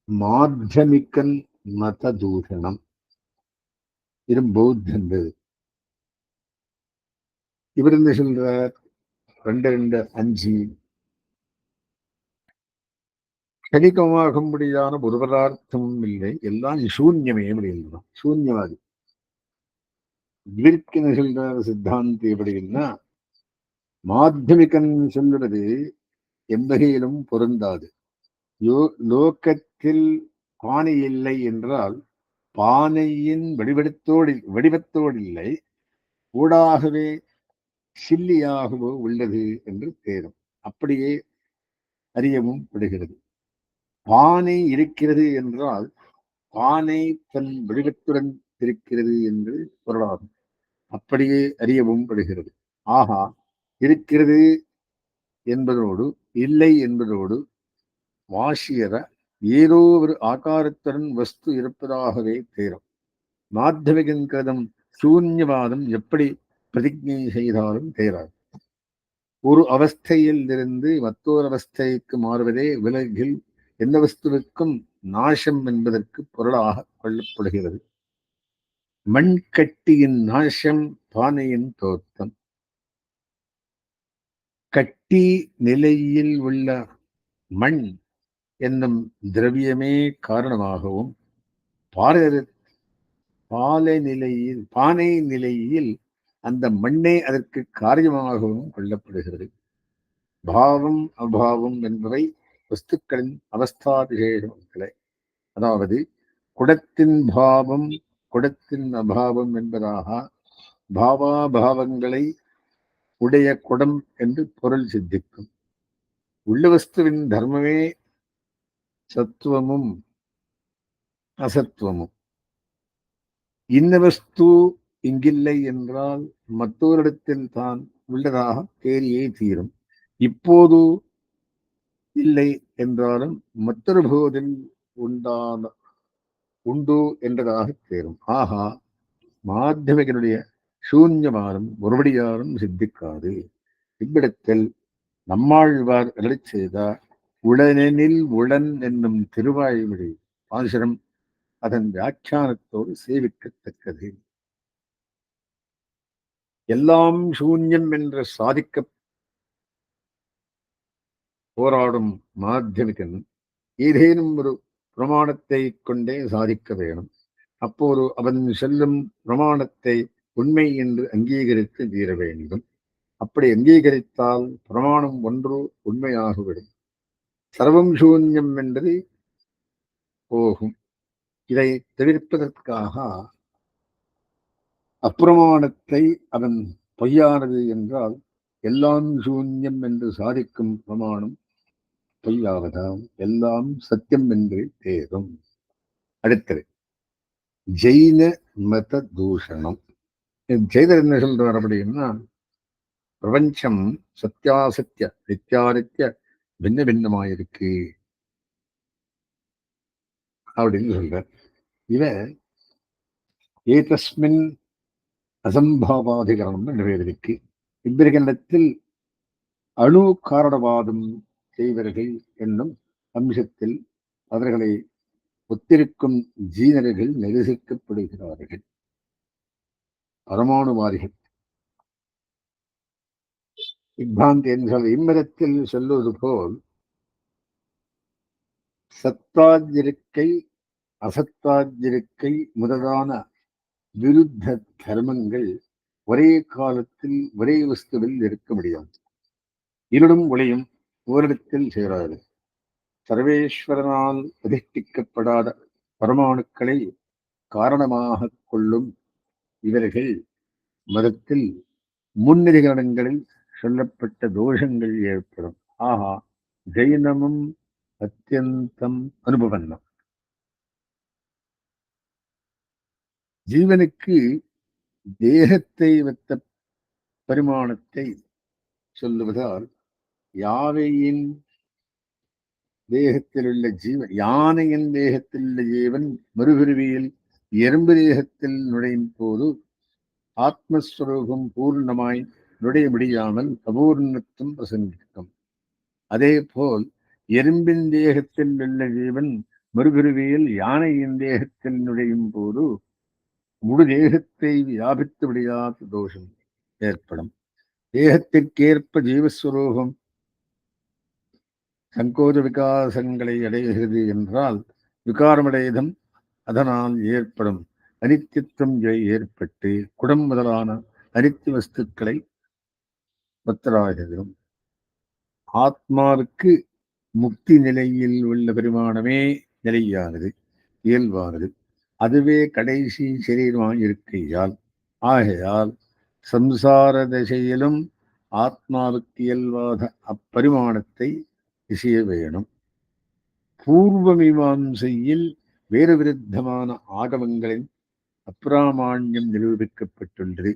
மாத்தியமிகன் மத தூஷணம். இது பௌத்தந்தது. இவர் என்ன சொல்றார்? 2:5 கணிகமாக முடியாத ஒரு பதார்த்தமும் இல்லை, எல்லாம் சூன்யமே அப்படின்றான். சூன்யவாதி. இவருக்கு என்ன சொல்றார் சித்தாந்தி எப்படின்னா, மாத்தியமிகன் சொல்றது எவ்வகையிலும் பொருந்தாது. லோகத்தில் பானை இல்லை என்றால் பானையின் வடிவத்தோடு இல்லை, ஊடாகவே சில்லியாகவோ உள்ளது என்று தேரும். அப்படியே அறியவும் படுகிறது. பானை இருக்கிறது என்றால் பானை தன் வடிவத்துடன் இருக்கிறது என்று பொருளாகும். அப்படியே அறியவும் படுகிறது. ஆகா, இருக்கிறது என்பதோடு இல்லை என்பதோடு வாசியர ஏதோ ஒரு ஆகாரத்துடன் வஸ்து இருப்பதாகவே தேரும். மாத்தியமிகன் கருதம் சூன்யவாதம் எப்படி பிரதிஜை செய்தாலும் தேராது. ஒரு அவஸ்தையில் இருந்து மற்றொரு அவஸ்தைக்கு மாறுவதே உலகில் எந்த வஸ்துவிற்கும் நாசம் என்பதற்கு பொருளாக கொள்ளப்படுகிறது. மண்கட்டியின் நாசம் பானையின் தோற்றம். கட்டி நிலையில் உள்ள மண் என்னும் திரவியமே காரணமாகவும் பானை நிலையில் அந்த மண்ணே அதற்கு காரியமாகவும் கொள்ளப்படுகிறது. பாவம் அபாவம் என்பவை வஸ்துக்களின் அவஸ்தா விசேஷங்களே. அதாவது குடத்தின் பாவம் குடத்தின் அபாவம் என்பதாக பாவாபாவங்களை உடைய குடம் என்று பொருள் சித்திக்கும். உள்ள வஸ்துவின் தர்மமே சத்துவமும் அசத்துவமும். இன்ன வஸ்து இங்கில்லை என்றால் மற்றோரிடத்தில் தான் உள்ளதாக தேரியே தீரும். இப்போது இல்லை என்றாலும் மற்றொரு போதில் உண்டு என்றதாக தேரும். ஆகா, மாத்தியமிகனுடைய சூன்யமானம் ஒருபடியாரும் சித்திக்காது. இவ்விடத்தில் நம்மாழ்வார் அருளி செய்தார், உளனெனில் உளன் என்னும் திருவாய்மொழி பாசுரம் அதன் வியாக்கியானத்தோடு சேவிக்கத்தக்கது. எல்லாம் சூன்யம் என்று சாதிக்க போராடும் மாத்தியமிகன் ஏதேனும் ஒரு பிரமாணத்தை கொண்டே சாதிக்க வேணும். அப்போது அவன் செல்லும் பிரமாணத்தை உண்மை என்று அங்கீகரித்து தீர வேண்டும். அப்படி அங்கீகரித்தால் பிரமாணம் ஒன்று உண்மையாகிவிடும். சர்வம் சூன்யம் என்பது போகும். இதை தவிர்ப்பதற்காக அப்பிரமாணத்தை அவன் பொய்யானது என்றால் எல்லாம் சூன்யம் என்று சாதிக்கும் பிரமாணம் பொய்யாவதாம், எல்லாம் சத்தியம் என்று தேரும். அடுத்தது ஜெயின மத தூஷணம். ஜெயினர் என்ன சொல்றார் அப்படின்னா, பிரபஞ்சம் சத்தியாசத்திய நித்தியானித்திய பின்ன பின்னமாயிருக்கு அப்படின்னு சொல்றார். இவன் ஏதஸ்மின் அசம்பாவாதிகரணம் என்று பேர் இருக்கு. இப்பிரகண்டத்தில் அணு காரணவாதம் செய்வர்கள் என்னும் அம்சத்தில் அவர்களை ஒத்திருக்கும் ஜீனர்கள் நிரசிக்கப்படுகிறார்கள். பரமாணுவாதிகள் சித்தாந்தி என்கிற இம்மதத்தில் சொல்லுவது போல் சத்தாஜிருக்கை அசத்தாஜிருக்கை முதலான விருத்த தர்மங்கள் ஒரே காலத்தில் ஒரே வஸ்துவில் இருக்க முடியாது. இருளும் ஒளியும் ஓரிடத்தில் சேராது. சர்வேஸ்வரனால் அதிஷ்டிக்கப்படாத பரமாணுக்களை காரணமாக கொள்ளும் இவர்கள் மதத்தில் முன்னிதிகரணங்களில் சொல்லப்பட்ட தோஷங்கள் ஏற்படும். ஆஹா, ஜெயினமும் அத்தியந்தம் அனுபவம். ஜீவனுக்கு தேகத்தை வைத்த பரிமாணத்தை சொல்லுவதால் யானையின் தேகத்தில் உள்ள ஜீவன், யானையின் தேகத்தில் உள்ள ஜீவன் மறுபிறவியில் எறும்பு தேகத்தில் நுழையும் போது ஆத்மஸ்வரூபம் பூர்ணமாய் நுழைய முடியாமல் அபூர்ணத்துவம் பிரசங்கிக்கும். அதே போல் எறும்பின் தேகத்தில் உள்ள ஜீவன் மறுபிறவியில் யானையின் தேகத்தில் நுழையும் போது முழு தேகத்தை வியாபித்து விடாத தோஷம் ஏற்படும். தேகத்திற்கேற்ப ஜீவஸ்வரூபம் சங்கோஜ விகாசங்களை அடைகிறது என்றால் விகாரமடைதம் அதனால் ஏற்படும் அனித்தியத்துவம் ஏற்பட்டு குடம் முதலான அனித்திய வஸ்துக்களை பத்தராகிறது. ஆத்மாவுக்கு முக்தி நிலையில் உள்ள பரிமாணமே நிலையானது, இயல்பானது. அதுவே கடைசி சரீரமாக இருக்கையால் ஆகையால் சம்சார திசையிலும் ஆத்மாவுக்கு இயல்பாத அப்பரிமாணத்தை செய்ய வேணும். பூர்வ மீமாசையில் வேறு விருத்தமான ஆகமங்களின் அப்பிராமான்யம் நிரூபிக்கப்பட்டுள்ளது.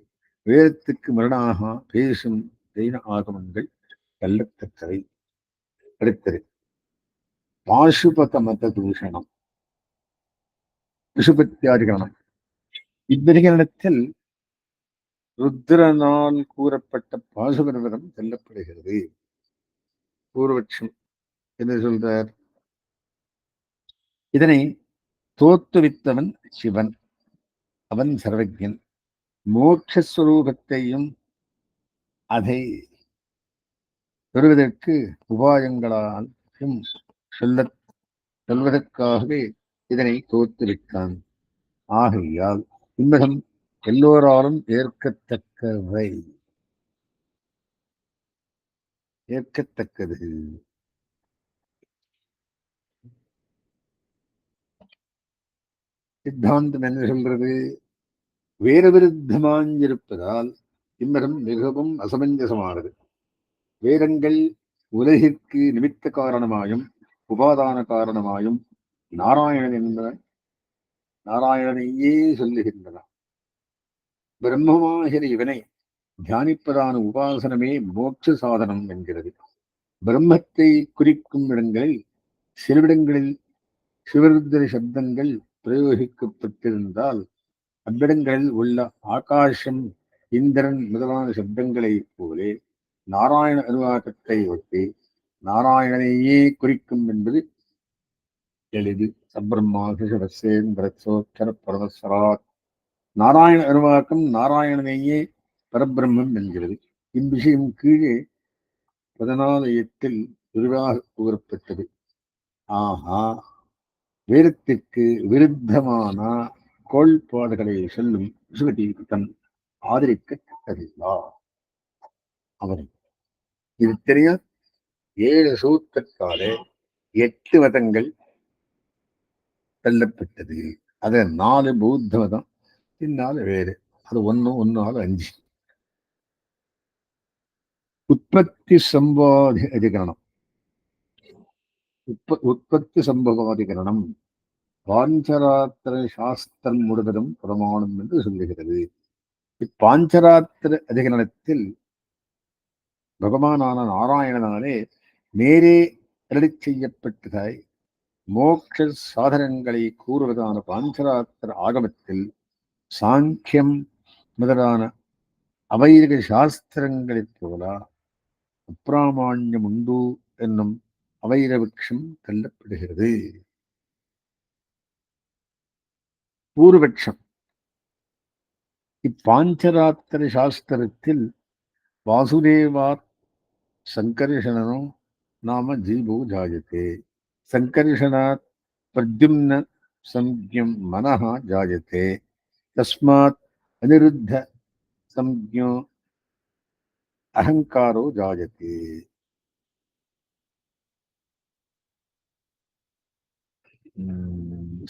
வேதத்துக்கு மரணாக பேசும் ஜெயின ஆகமங்கள் கல்லத்தக்கவை. அடுத்தது பாசுபத மத தூஷணம், பசுபத்தியாதிகரணம். இப்பிரகரணத்தில் ருத்ரனால் கூறப்பட்ட பாசுபதம் செல்லப்படுகிறது. பூர்வபட்சம் என்ன சொல்றார்? இதனை தோற்றுவித்தவன் சிவன், அவன் சர்வஜன். மோட்சஸ்வரூபத்தையும் அதை பெறுவதற்கு உபாயங்களாலும் சொல்வதற்காகவே இதனை தோற்றுவித்தான். ஆகையால் இன்பகம் எல்லோராலும் ஏற்கத்தக்கது. சித்தாந்தம் என்ன சொல்றது? வேற விருத்தமாயிருப்பதால் இம்மதம் மிகவும் அசமஞ்சசமானது. வேதங்கள் உலகிற்கு நிமித்த காரணமாயும் உபாதான காரணமாயும் நாராயணனையே சொல்லுகின்றன. பிரம்மமாகிற இவனை தியானிப்பதான உபாசனமே மோட்ச சாதனம் என்கிறது. பிரம்மத்தை குறிக்கும் இடங்களில் சிலவிடங்களில் சிவருத்திர சப்தங்கள் பிரயோகிக்கப்பட்டிருந்தால் அவ்விடங்களில் உள்ள ஆகாசம், இந்திரன் முதலான சப்தங்களைப் போலே நாராயண அனுவாகத்தை ஒட்டி நாராயணனையே குறிக்கும் என்பது எளிது சப்ரம்மாசேந்திரசோச்சர பரமஸ்வராத் நாராயண அருவாக்கம் நாராயணனையே பரபிரம்மம் என்கிறது. இவ்விஷயம் கீழே 14 விரிவாக கூறப்பட்டது. ஆஹா, வேதத்திற்கு விருத்தமான கோட்பாடுகளை சொல்லும் ஸ்ருதி தன் ஆதரிக்கத்தக்கதில்லா. அவர் இது தெரியும். 7 சூத்திரத்தாலே 8 மதங்கள் தள்ளப்பட்டது. அது 4 பௌத்த மதம், பின்னால வேறு. அது ஒன்னால 5. உற்பத்தி சம்பாதி அதிகரணம். உற்பத்தி சம்பவாதிகரணம் பாஞ்சராத்திர சாஸ்திரம் முழுவதும் பிரமாணம் என்று சொல்லுகிறது. இப்பாஞ்சராத்திர அதிகரணத்தில் பகவானான நாராயணனாலே நேரே அருளி செய்யப்பட்டதாய் மோட்ச சாதனங்களை கூறுவதான பாஞ்சராத்திர ஆகமத்தில் சாங்கியம் முதலான அவைதிக சாஸ்திரங்களைப் போல அப்பிராமாண்யம் உண்டு என்னும் அவைரபட்சம் தள்ளப்படுகிறது. பூர்வபட்சம். இப்பாஞ்சராத்திர சாஸ்திரத்தில் வாசுதேவாத் சங்கர்ஷணனோ நாம ஜீவோ ஜாயத்தே, சங்கர்ஷணாத் பிரத்யும்ன சம்ஞம் மனஹ ஜாயத்தே, தஸ்மாத் அனிருத்த சம்ஞோ அகங்காரோ ஜாயத்தே.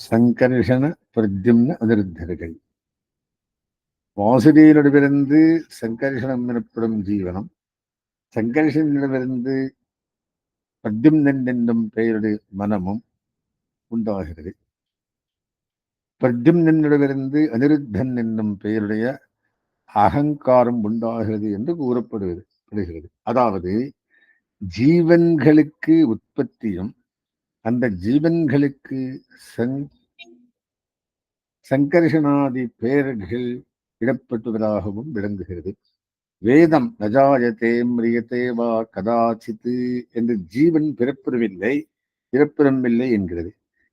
சங்கர்ஷண பிரத்யும்ன அனிருத்தர்கள் வாசுதேவனிடமிருந்து சங்கர்ஷணம் எனப்படும் ஜீவனம், சங்கர்ஷனிடமிருந்து பிரத்யும்னன் என்னும் பெயருடைய மனமும் உண்டாகிறது. பிரத்யும்னனிடமிருந்து அனிருத்தன் என்னும் பெயருடைய அகங்காரம் உண்டாகிறது என்று கூறப்படுகிறது. அதாவது ஜீவன்களுக்கு உற்பத்தியும் அந்த ஜீவன்களுக்கு சங்கர்ஷனாதி பெயர்கள் இடப்பட்டுவதாகவும் விளங்குகிறது. வேதம் நஜாயத்தே மிரியத்தே வா கதாச்சித்து என்று ஜீவன் பிறப்பிடமில்லை என்கிறது.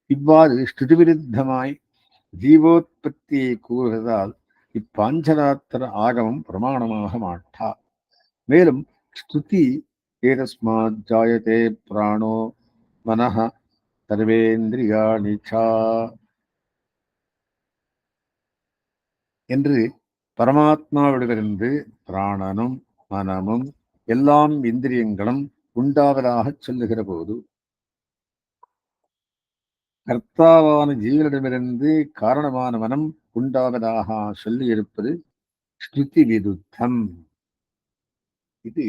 இவ்வாறு ஸ்ருதிவிருத்தமாய் ஜீவோத்பத்தியை கூறுவதால் இப்பாஞ்சராத்திர ஆகமம் பிரமாணமாக மாட்டா. மேலும் ஸ்ருதி ஏதஸ்மாத் ஜாயதே பிராணோ மனஹ சர்வேந்திரியாணி சா என்று பரமாத்மாவிடமிருந்து பிராணனும் மனமும் எல்லாம் இந்திரியங்களும் உண்டாவதாக சொல்லுகிற போது கர்த்தாவான ஜீவனிடமிருந்து காரணமான மனம் உண்டாவதாக சொல்லி இருப்பது ஸ்ருதி விருத்தம். இது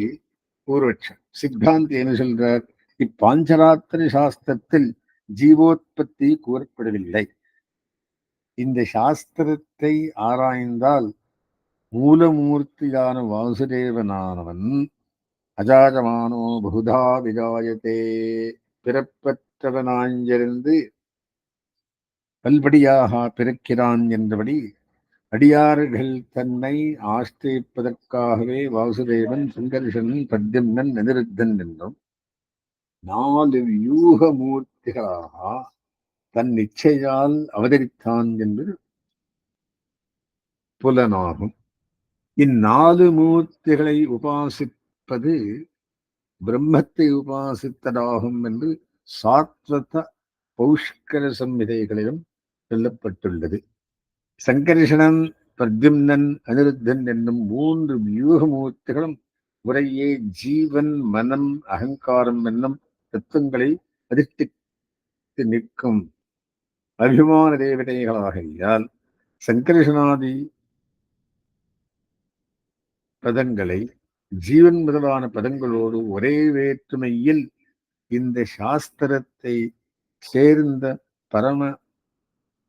பூர்வட்சம். சித்தாந்தி என்ன சொல்றார்? இப்பாஞ்சராத்திர சாஸ்திரத்தில் ஜீவோத்பத்தி கூறப்படவில்லை. இந்த சாஸ்திரத்தை ஆராய்ந்தால் மூலமூர்த்தியான வாசுதேவனானவன் அஜாஜமானோ பகுதா விஜாயத்தே, பிறப்பற்றவனாயிருந்து பல்படியாக பிறக்கிறான் என்றபடி அடியார்கள் தன்னை ஆஸ்திரிப்பதற்காகவே வாசுதேவன் சங்கர்ஷன் பிரத்யும்னன் அனிருத்தன் என்றும் 4 வியூக மூர்த்திகளாக தன் இச்சையால் அவதரித்தான் என்று புலனாகும். இந்நாலு மூர்த்திகளை உபாசிப்பது பிரம்மத்தை உபாசித்ததாகும் என்று சாத்வத பௌஷ்கர சம்ஹிதைகளிலும் சொல்லப்பட்டுள்ளது. சங்கர்ஷணன் பிரத்யும்னன் அனிருத்தன் என்னும் 3 வியூகமூர்த்திகளும் முறையே ஜீவன் மனம் அகங்காரம் என்னும் தத்துவங்களை அதிர்ஷ்டித்து நிற்கும் அபிமான தேவதைகளாகையால் சங்கர்ஷணாதி பதங்களை ஜீவன் முதலான பதங்களோடு ஒரே வேற்றுமையில் இந்த சாஸ்திரத்தை சேர்ந்த பரம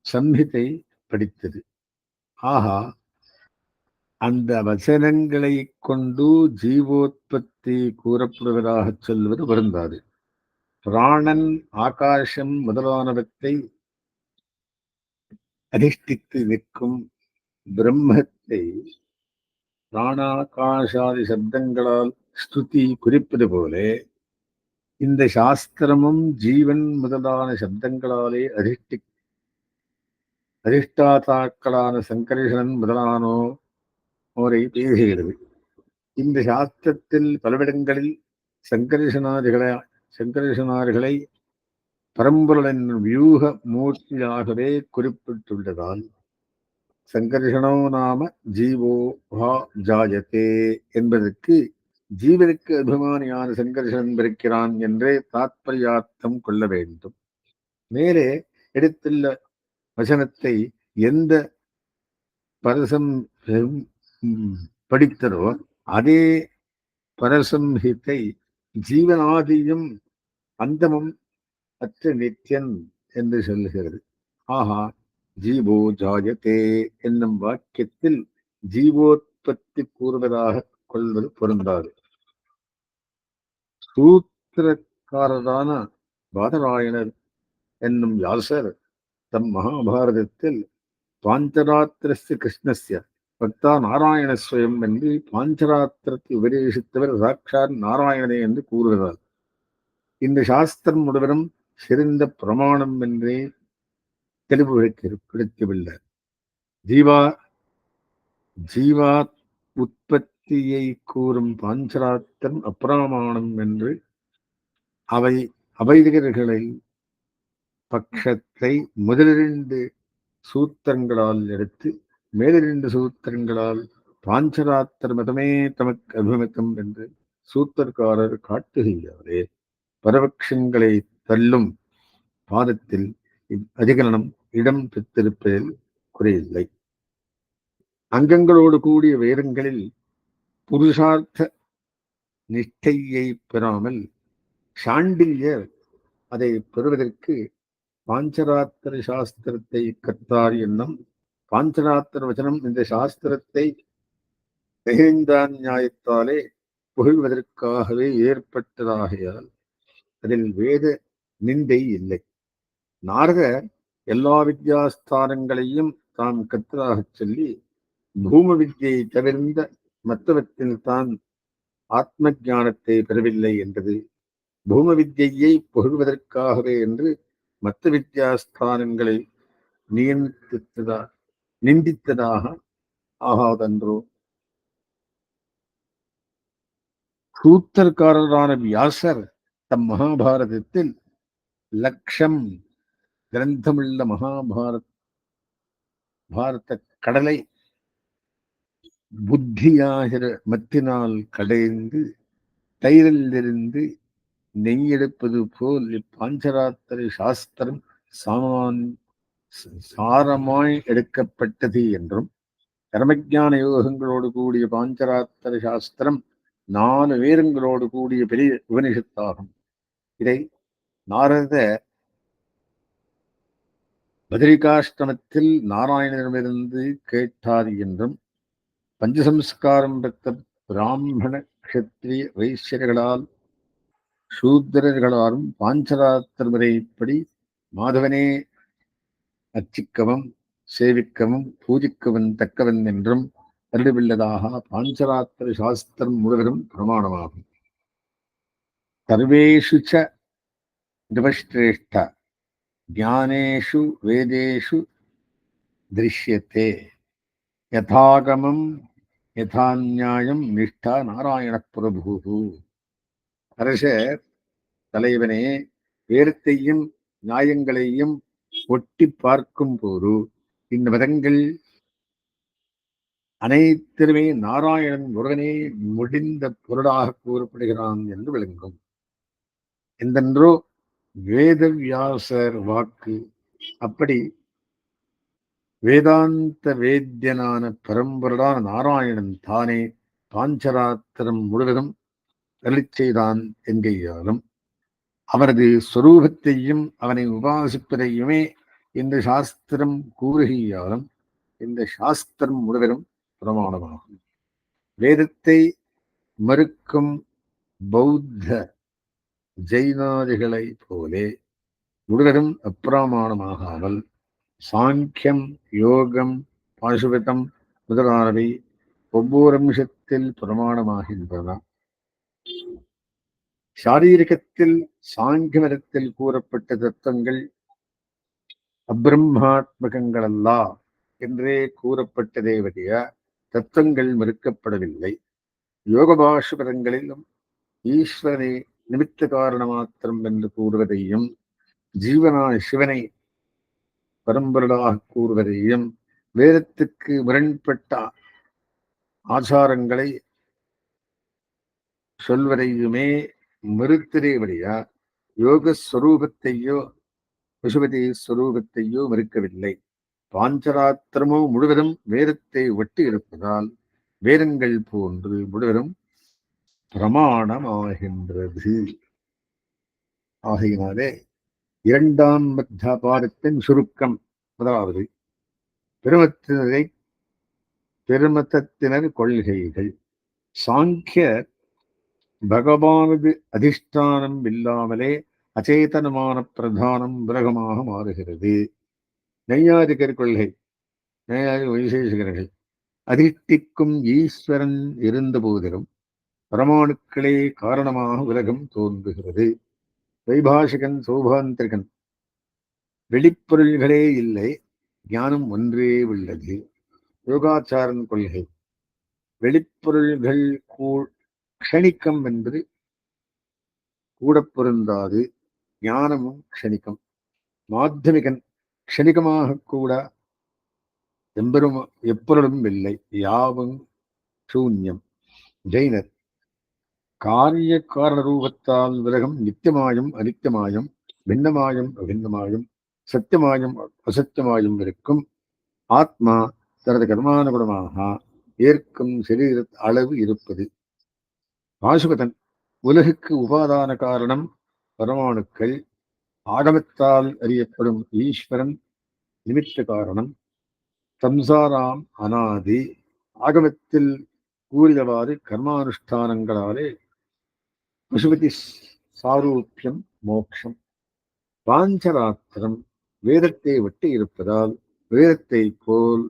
சம்ஹிதை படித்தது. ஆகா, அந்த வசனங்களை கொண்டு ஜீவோத்பத்தி கூறப்படுவதாக சொல்வது வருந்தாது. பிராணன் ஆகாசம் முதலானவற்றை அதிஷ்டித்து நிற்கும் பிரம்மத்தை பிராணாகாசாதி சப்தங்களால் ஸ்துதி குறிப்பது போல இந்த சாஸ்திரமும் ஜீவன் முதலான சப்தங்களாலே அதிஷ்டாதாக்களான சங்கர்ஷணன் முதலானோரை பேசுகிறது. இந்த சாஸ்திரத்தில் பலவிடங்களில் சங்கர்ஷனார்களை பரம்பொருளின் வியூக மூர்த்தியாகவே குறிப்பிட்டுள்ளதால் சங்கர்ஷணோ நாம ஜீவோ வா ஜாயத்தே என்பதற்கு ஜீவனுக்கு அபிமானியான சங்கர்ஷன் பிறக்கிறான் என்றே தாத்பரியார்த்தம் கொள்ள வேண்டும். மேலே எடுத்துள்ள வசனத்தை எந்த பரசம் படித்ததோ அதே பரசம்ஹித்தை ஜீவனாதியும் அந்தமும் அற்ற நித்தியன் என்று சொல்லுகிறது. ஆஹா, ஜீவோ ஜாயத்தே என்னும் வாக்கியத்தில் ஜீவோத்பத்தி கூறுவதாக கொள்வது பொருந்தாது. சூத்திரக்காரரான பாதராயணர் என்னும் வியாசர் தம் மகாபாரதத்தில் பாஞ்சராத்திரஸ்ய கிருஷ்ணஸ்ய பக்தா நாராயணஸ்வயம் என்று பாஞ்சராத்திரத்தை உபதேசித்தவர் சாட்சாத் நாராயணனே என்று கூறுகிறார். இந்த சாஸ்திரம் முழுவதும் சிறந்த பிரமாணம் என்றே தெளிவுபடுத்தியுள்ளார். ஜீவா உற்பத்தியை கூறும் பாஞ்சராத்திரம் அப்பிரமாணம் என்று அவை அவைதிகர்களை பட்சத்தை முதலிரண்டு சூத்திரங்களால் எடுத்து மேலிரண்டு சூத்திரங்களால் பாஞ்சராத்திர மதமே தமக்கு அபிமதம் என்று சூத்திரக்காரர் காட்டுகிறாரே, பரபட்சங்களை தள்ளும் பாதத்தில் அதிகரணம் இடம் பெற்றிருப்பதில் குறையில்லை. அங்கங்களோடு கூடிய வேதங்களில் புருஷார்த்த நிஷ்டையை பெறாமல் சாண்டில்யர் அதை பெறுவதற்கு பாஞ்சராத்திர சாஸ்திரத்தை கற்றார் என்னும் பாஞ்சராத்திர வச்சனம் இந்த சாஸ்திரத்தை நியாயத்தாலே புகழ்வதற்காகவே ஏற்பட்டதாகையால் அதில் வேத நிந்தை இல்லை. நாரதர் எல்லா வித்யாஸ்தானங்களையும் தாம் கற்றதாக சொல்லி பூம வித்யை தவிர்ந்த மற்றவற்றில் தான் ஆத்ம ஞானத்தை பெறவில்லை என்றது பூம வித்யை புகழ்வதற்காகவே என்று மற்ற வித்யாஸ்தானங்களை நிந்தித்ததாக ஆகாதன்றோ. சூத்திரக்காரரான வியாசர் தம் மகாபாரதத்தில் லட்சம் கிரந்தமுள்ள பாரத கடலை புத்தியாகிற மத்தினால் கடைந்து தயிரிலிருந்து நெய்யெடுப்பது போல் இப்பாஞ்சராத்திர சாஸ்திரம் சாரமாய் எடுக்கப்பட்டது என்றும் கர்மஜான யோகங்களோடு கூடிய பாஞ்சராத்திர சாஸ்திரம் 4 வேதங்களோடு கூடிய பெரிய உபனிஷத்தாகும். இதை நாரத பத்ரிகாஷ்டமத்தில் நாராயணனிடமிருந்து கேட்டார் என்றும் பஞ்சசம்ஸ்காரம் பெற்ற பிராமண கஷத்திரிய வைசியர்களால் சூத்திரர்களாலும் பாஞ்சராத்திர முறைப்படி மாதவனே அர்ச்சிக்கவும் சேவிக்கவும் பூஜிக்கவும் தக்கவன் என்றும் அருளியுள்ளதாக பாஞ்சராத்திர சாஸ்திரம் முழுவதும் பிரமாணமாகும். சர்வேஷு ச நிபஸ்ரேஷ்ட ஞானேஷு வேதேஷு திருஷ்யத்தே யதாகமம் யதாநியாயம் நிஷ்டா நாராயண பிரபு. அரசர் தலைவனே, வேதத்தையும் நியாயங்களையும் ஒட்டி பார்க்கும் போது இந்த மதங்கள் அனைத்திலுமே நாராயணன் ஒருவனே முடிந்த பொருளாக கூறப்படுகிறான் என்று விளங்கும். எந்தென்றோ வேதவியாசர் வாக்கு. அப்படி வேதாந்த வேத்யனான பரம்பொருளான நாராயணன் தானே பாஞ்சராத்திரம் முழுவதும் அருளி செய்தான் என்கையாலும் அவரது ஸ்வரூபத்தையும் அவனை உபாசிப்பதையுமே இந்த சாஸ்திரம் கூறுகையாலும் இந்த சாஸ்திரம் முழுவதும் பிரமாணமாகும். வேதத்தை மறுக்கும் பௌத்த ஜெயினாதிகளை போலே முழுவதும் அப்பிரமாணமாகாமல் சாங்கியம், யோகம், பாசுபதம் முதலானவை ஒவ்வொரு அம்சத்தில் பிரமாணமாகின்றன. சாரீரகத்தில் சாங்கிய மதத்தில் கூறப்பட்ட தத்துவங்கள் அப்பிரம்மாத்மகங்களல்லா என்றே கூறப்பட்டதே வழிய தத்துவங்கள் மறுக்கப்படவில்லை. யோக பாஷ்பதங்களிலும் ஈஸ்வரனை நிமித்த காரண மாத்திரம் என்று கூறுவதையும் சிவனை பரம்பொருளாக கூறுவதையும் வேதத்துக்கு முரண்பட்ட ஆச்சாரங்களை சொல்வதையுமே மறுத்ததே வழியா யோகஸ்வரூபத்தையோ பசுபதி ஸ்வரூபத்தையோ மறுக்கவில்லை. பாஞ்சராத்திரமோ முழுவதும் வேதத்தை ஒட்டி இருப்பதால் வேதங்கள் போன்று முழுவதும் பிரமாணமாகின்றது. ஆகையினாலே இரண்டாம் பாதத்தின் சுருக்கம். முதலாவது பெருமத்தத்தினர் கொள்கைகள். சாங்கியர் பகவானது அதிஷ்டானம் இல்லாமலே அச்சேதனமான பிரதானம் உலகமாக மாறுகிறது. நையாதிகர் கொள்கை, நையாதிக வைசேஷிகர்கள் அதிஷ்டிக்கும் ஈஸ்வரன் இருந்த போதிலும் பரமாணுக்களே காரணமாக உலகம் தோன்றுகிறது. வைபாஷிகன் சௌபாந்திரிகன் வெளிப்பொருள்களே இல்லை, ஞானம் ஒன்றே உள்ளது. யோகாச்சாரன் கொள்கை வெளிப்பொருள்கள் க்ஷணிக்கம் என்பது கூட பொருந்தாது, ஞானமும் க்ஷணிக்கம். மாத்தியமிகன் க்ஷணிகமாக கூட எப்பொருளும் இல்லை, யாவும் சூன்யம். ஜெயினர் காரிய காரண ரூபத்தால் உலகம் நித்தியமாயும் அனித்தியமாயும் பின்னமாயும் அபின்னமாயும் சத்தியமாயும் அசத்தியமாயும் இருக்கும். ஆத்மா தனது கர்மானுகுணமாக ஏற்கும் சரீர அளவு இருப்பது. பாசுபதன் உலகுக்கு உபாதான காரணம் பரமாணுக்கள், ஆகமத்தால் அறியப்படும் ஈஸ்வரன் நிமித்த காரணம். சம்சாராம் அனாதி, ஆகமத்தில் கூறியவாறு கர்மானுஷ்டானங்களாலே பசுபதி சாரூபியம் மோட்சம். பாஞ்சராத்திரம் வேதத்தை ஒட்டி இருப்பதால் வேதத்தை போல்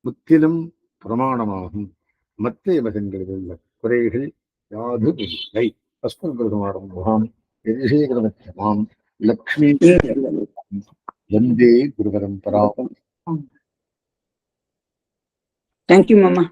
முற்றிலும் பிரமாணமாகும். மத்திய மதங்களில் உள்ள குறைகள் யாதும் இல்லை. அஸ்மத்குருமாரம் முகாம் ரிஷீகரமத்யமாம் லக்ஷ்மி வந்தே குரு பரம்பரா. தேங்க்யூ மாமா.